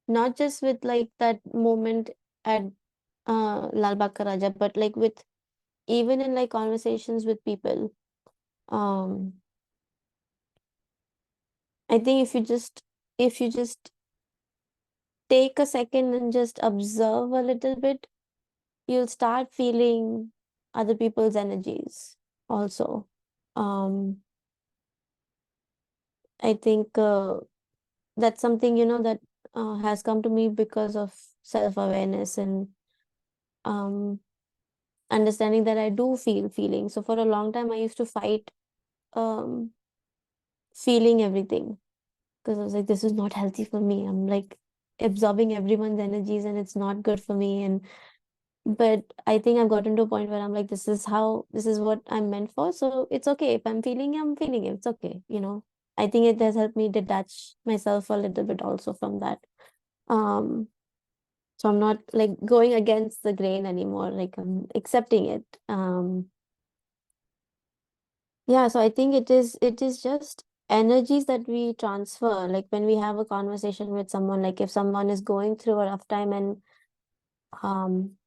not just with like that moment at Lal Bagh Ka Raja, but like with even in like conversations with people. Um, I think if you just take a second and just observe a little bit, you'll start feeling other people's energies also. Um, I think that's something, you know, that has come to me because of self-awareness and um, understanding that I do feel feelings. So for a long time, I used to fight um, feeling everything because I was like, this is not healthy for me. I'm like absorbing everyone's energies and it's not good for me. And but I think I've gotten to a point where I'm like, this is what I'm meant for. So it's okay. If I'm feeling it, I'm feeling it. It's okay. You know, I think it has helped me detach myself a little bit also from that. Um, so I'm not like going against the grain anymore. Like I'm accepting it. Yeah, so I think it is just energies that we transfer. Like when we have a conversation with someone, like if someone is going through a rough time and um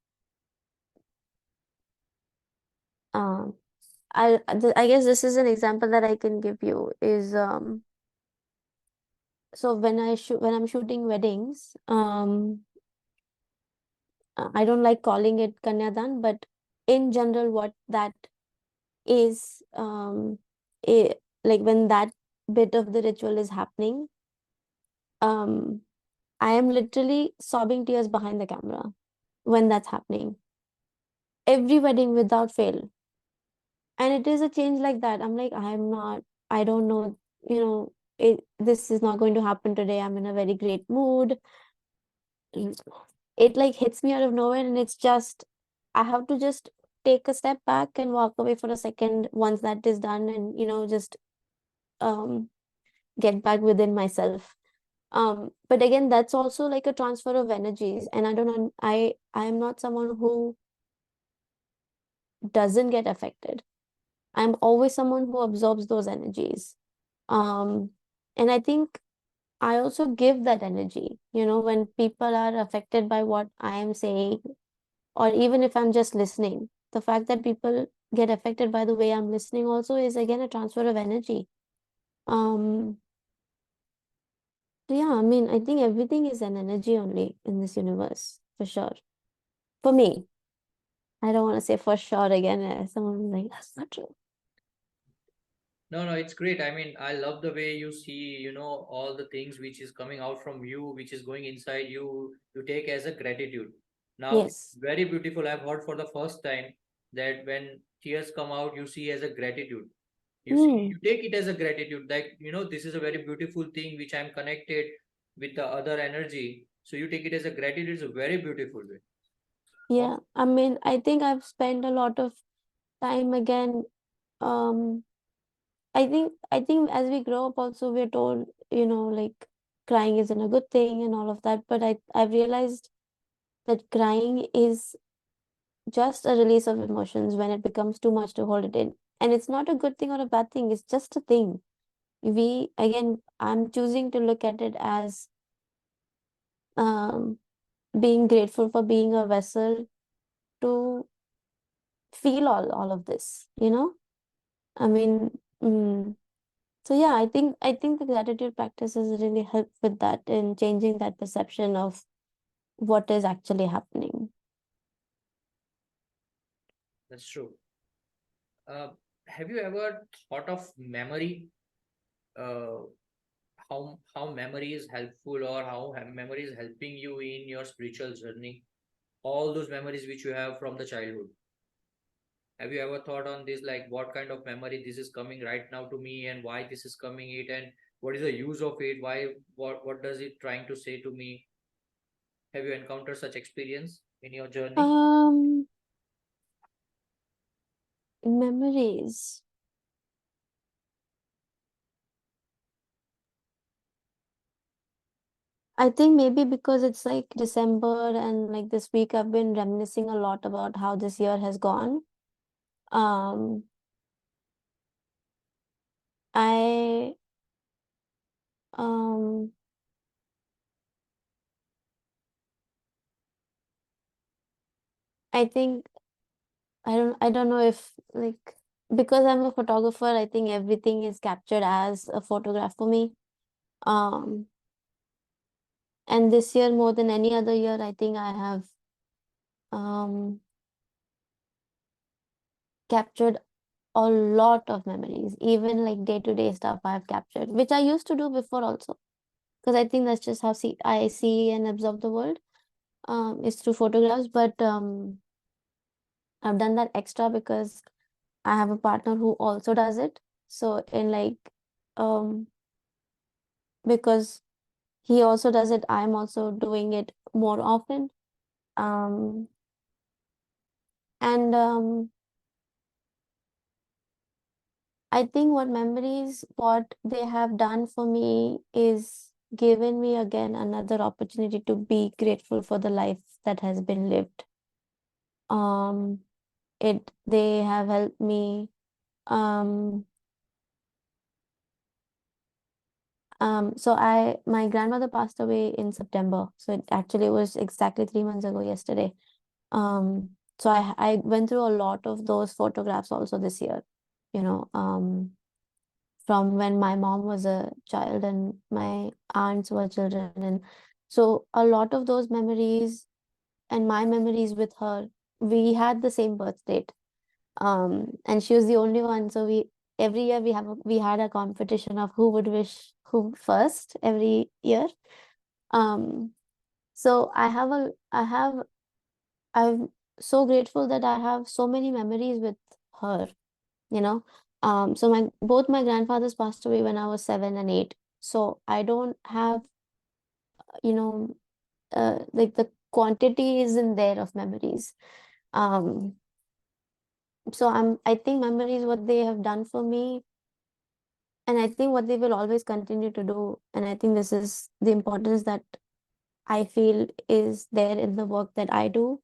um I guess this is an example that I can give you is so when I'm shooting weddings, I don't like calling it Kanyadan, but in general what that is like when that bit of the ritual is happening, um I am literally sobbing tears behind the camera when that's happening. Every wedding without fail. And it is a change like that. I'm like, I don't know, you know, this is not going to happen today. I'm in a very great mood. It like hits me out of nowhere and it's just, I have to just take a step back and walk away for a second once that is done and, you know, just um get back within myself. But again, that's also like a transfer of energies. And I don't know, I am not someone who doesn't get affected. I'm always someone who absorbs those energies. Um, and I think I also give that energy, you know, when people are affected by what I am saying, or even if I'm just listening, the fact that people get affected by the way I'm listening also is again a transfer of energy. Um, so yeah, I mean, I think everything is an energy only in this universe, for sure. For me, I don't want to say for sure again. Someone like, that's not true. No, no, it's great. I mean, I love the way you see, all the things which is coming out from you, which is going inside you, you take as a gratitude. Now, it's Yes. very beautiful. I've heard for the first time that when tears come out, you see as a gratitude. You see, Mm, you take it as a gratitude. Like, this is a very beautiful thing which I'm connected with the other energy. So you take it as a gratitude. It's a very beautiful way. yeah. I mean, I think I've spent a lot of time again. Um, I think as we grow up also we're told, you know, like crying isn't a good thing and all of that. But I've realized that crying is just a release of emotions when it becomes too much to hold it in. And it's not a good thing or a bad thing, it's just a thing. Again, I'm choosing to look at it as um being grateful for being a vessel to feel all of this, you know? I mean, mm, so yeah, I think the gratitude practices really help with that in changing that perception of what is actually happening. That's true. Uh, have you ever thought of memory? Uh, how memory is helpful, or how memory is helping you in your spiritual journey, all those memories which you have from the childhood. Have you ever thought on this, like what kind of memory this is coming right now to me, and why this is coming it, and what is the use of it, why, what does it trying to say to me? Have you encountered such experience in your journey? Um, Memories. I think maybe because it's like December and like this week I've been reminiscing a lot about how this year has gone. Um, I um I think I don't know if like because I'm a photographer, I think everything is captured as a photograph for me. Um, and this year more than any other year, I think I have um captured a lot of memories, even like day-to-day stuff I've captured, which I used to do before also. Because I think that's just how I see and observe the world. Is through photographs, but I've done that extra because I have a partner who also does it. So in like um because he also does it, I'm also doing it more often. Um and I think what they have done for me is given me again another opportunity to be grateful for the life that has been lived. Um they have helped me um so my grandmother passed away in September. So it actually was exactly 3 months ago yesterday. So I went through a lot of those photographs also this year, you know, from when my mom was a child and my aunts were children. And so a lot of those memories and my memories with her, we had the same birth date. And she was the only one. So every year we had a competition of who would wish who first every year. Um, so I'm so grateful that I have so many memories with her, you know. So both my grandfathers passed away when I was 7 and 8. So I don't have, you know, like the quantity isn't there of memories. Um, so I think memories, what they have done for me, and I think what they will always continue to do, and I think this is the importance that I feel is there in the work that I do,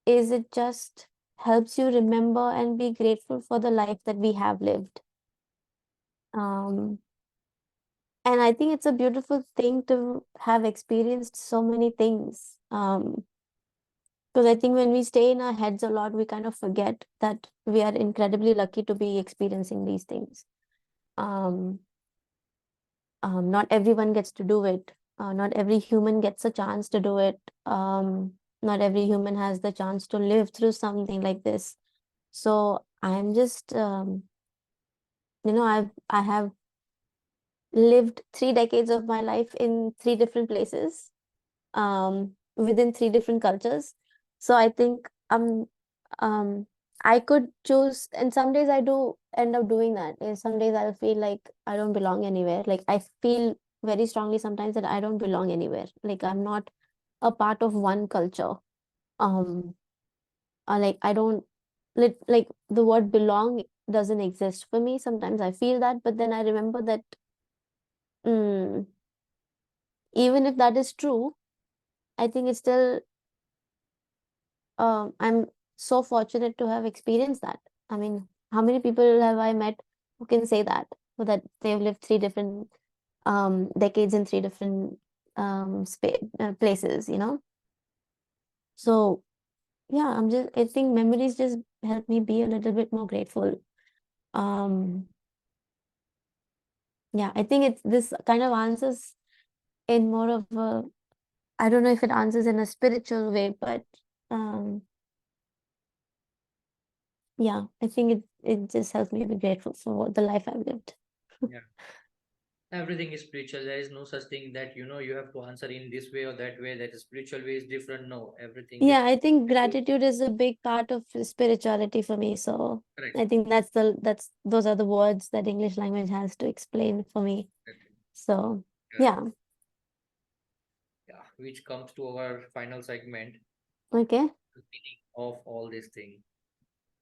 is it just helps you remember and be grateful for the life that we have lived. Um, and I think it's a beautiful thing to have experienced so many things. Because I think when we stay in our heads a lot, we kind of forget that we are incredibly lucky to be experiencing these things. Um, not everyone gets to do it. Not every human gets a chance to do it. Not every human has the chance to live through something like this. So I'm just, I have lived 3 decades of my life in 3 different places, within 3 different cultures. So I think um, I could choose, and some days I do end up doing that. And some days I'll feel like I don't belong anywhere. Like I feel very strongly sometimes that I don't belong anywhere. Like I'm not a part of one culture. Um, like I don't like the word belong doesn't exist for me. Sometimes I feel that, but then I remember that mm, even if that is true, I think it's still I'm so fortunate to have experienced that. I mean, how many people have I met who can say that, or that they've lived 3 different decades in 3 different places, you know? So yeah, I think memories just help me be a little bit more grateful. Um, yeah, I think it's this kind of answers in more of a, I don't know if it answers in a spiritual way, but um, yeah, I think it just helps me be grateful for the life I've lived. Yeah. Everything is spiritual. There is no such thing that you have to answer in this way or that way. That is spiritual way is different. No, everything is Yeah, I think gratitude is a big part of spirituality for me. So correct. I think those are the words that English language has to explain for me. Correct. So Correct. yeah, Yeah, which comes to our final segment, okay. the meaning of all this thing,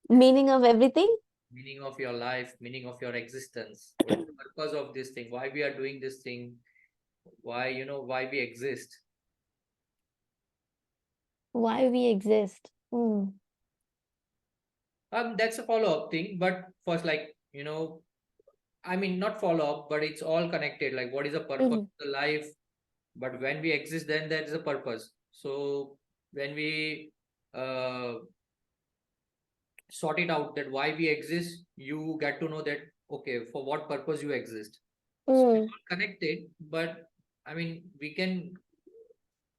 Meaning of everything? meaning of your life, meaning of your existence. What is the purpose of this thing? Why we are doing this thing? why we exist. Why we exist? That's a follow-up thing, but first, like, I mean, not follow-up, but it's all connected. Like, what is the purpose Mm-hmm. of the life? But when we exist, then there is a purpose. So when we uh, sort it out that why we exist, you get to know that, okay, for what purpose you exist. So it's Mm. all connected, but I mean, we can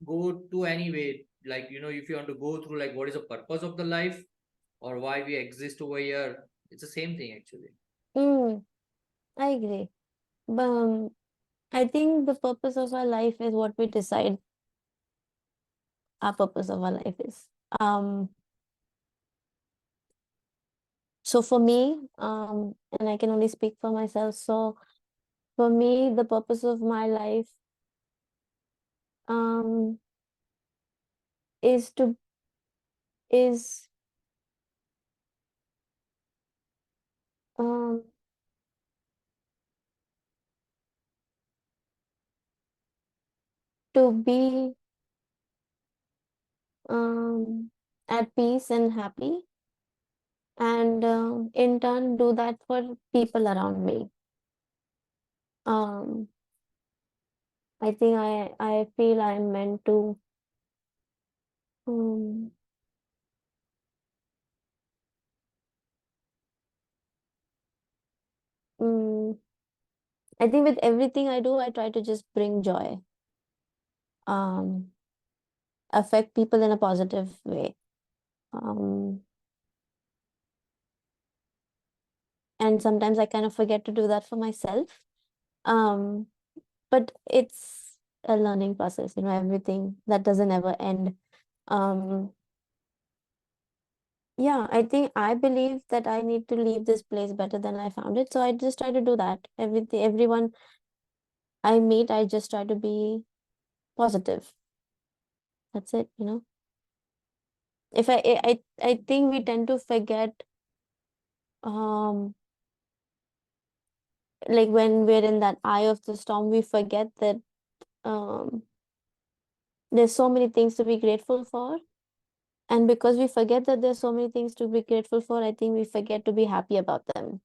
go to any way. Like, if you want to go through, like, what is the purpose of the life or why we exist over here, it's the same thing actually. Mm. I agree. But I think the purpose of our life is what we decide our purpose of our life is. So for me, and I can only speak for myself. So for me, the purpose of my life, um, is is um to be at peace and happy, and in turn do that for people around me. Um, I think I feel I'm meant to um, mm, I think with everything I do, I try to just bring joy, um, affect people in a positive way. Um, and sometimes I kind of forget to do that for myself. Um, but it's a learning process, everything that doesn't ever end. Um, yeah, I think I believe that I need to leave this place better than I found it. So I just try to do that. Everyone I meet, I just try to be positive. That's it. If I think we tend to forget, um like when we're in that eye of the storm, we forget that um there's so many things to be grateful for. And because we forget that there's so many things to be grateful for, I think we forget to be happy about them,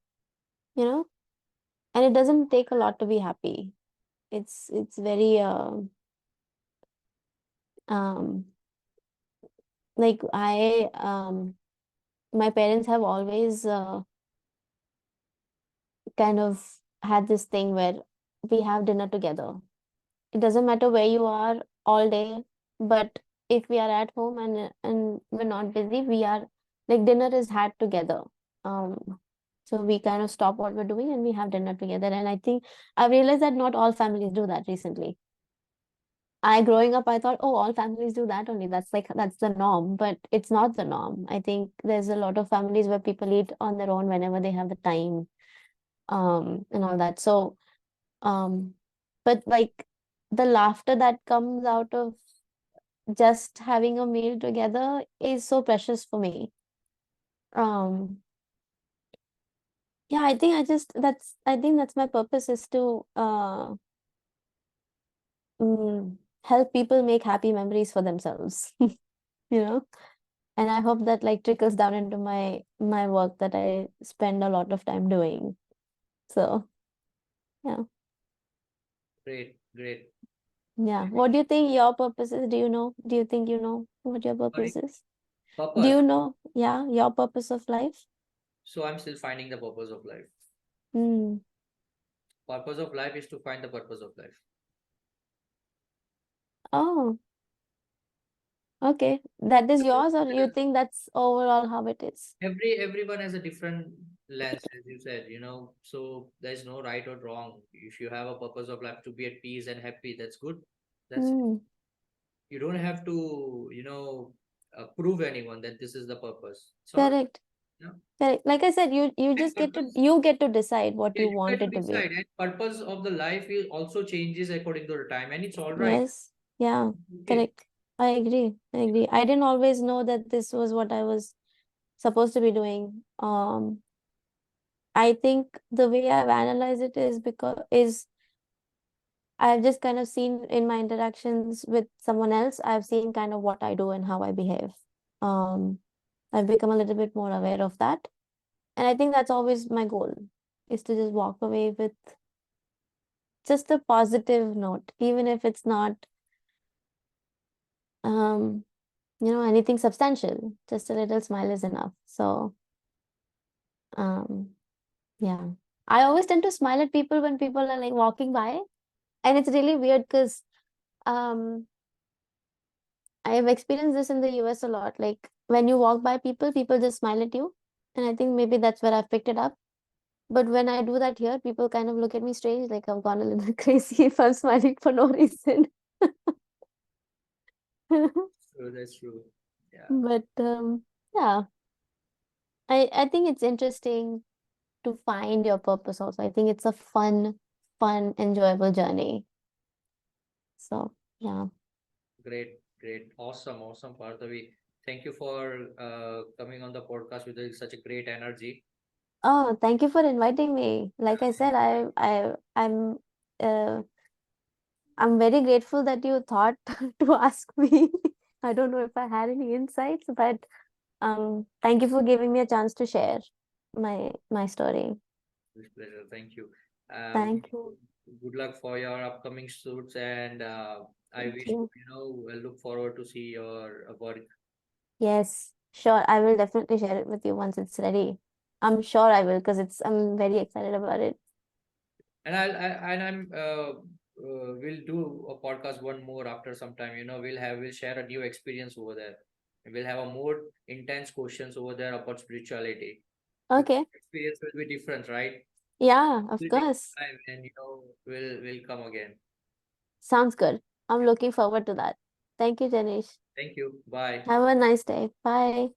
you know? And it doesn't take a lot to be happy. It's very um like my parents have always kind of had this thing where we have dinner together. It doesn't matter where you are all day, but if we are at home and we're not busy, we are like dinner is had together. So we kind of stop what we're doing and we have dinner together. And I think I've realized that not all families do that recently. I growing up, I thought, oh, all families do that only. That's the norm, but it's not the norm. I think there's a lot of families where people eat on their own whenever they have the time, and all that. So, um, but like the laughter that comes out of just having a meal together is so precious for me. Um, yeah, I think that's my purpose is to help people make happy memories for themselves, you know? And I hope that like trickles down into my work that I spend a lot of time doing. So, yeah. Great, great. Yeah. What do you think your purpose is? Do you know? Do you think you know what your purpose Sorry, is? Do purpose. you know, yeah, your purpose of life? So I'm still finding the purpose of life. Hmm. Purpose of life is to find the purpose of life. Oh, okay. That is yours, or you think that's overall how it is? Everyone has a different lens, as you said, so there's no right or wrong. If you have a purpose of life to be at peace and happy, that's good. That's it. Hmm. You don't have to, prove anyone that this is the purpose. It's all, Correct. you know. Correct. Like I said, you And just purpose, you get to decide what yeah, you you get want to it to be. decide. And purpose of the life is also changes according to the time, and it's all right. Yes. Yeah. Okay. Correct. I agree. I agree. I didn't always know that this was what I was supposed to be doing. I think the way I've analyzed it is I've just kind of seen in my interactions with someone else, I've seen kind of what I do and how I behave. I've become a little bit more aware of that. And I think that's always my goal, is to just walk away with just a positive note, even if it's not, anything substantial. Just a little smile is enough. So, um, yeah. I always tend to smile at people when people are like walking by. And it's really weird because um I have experienced this in the US a lot. Like when you walk by people, people just smile at you. And I think maybe that's where I've picked it up. But when I do that here, people kind of look at me strange, like I've gone a little crazy if I'm smiling for no reason. So that's true. Yeah, But yeah, I think it's interesting to find your purpose also. I think it's a fun, enjoyable journey. So yeah. great, great, awesome, Parthavi. Thank you for coming on the podcast with such a great energy. Oh, thank you for inviting me. Like I said, uh I'm very grateful that you thought to ask me. I don't know if I had any insights, but thank you for giving me a chance to share my story. With pleasure. Thank you. Thank you. Good luck for your upcoming shoots, and I Thank wish to, you. look forward to see your work. Yes, sure. I will definitely share it with you once it's ready. I'm sure I will because I'm very excited about it. And I'm we'll do a podcast one more after some time. We'll share a new experience over there. And we'll have a more intense questions over there about spirituality. Because Okay. experience will be different, right? Yeah, of We'll take course. time, and we'll come again. Sounds good. I'm looking forward to that. Thank you, Janish. Thank you. Bye. Have a nice day. Bye.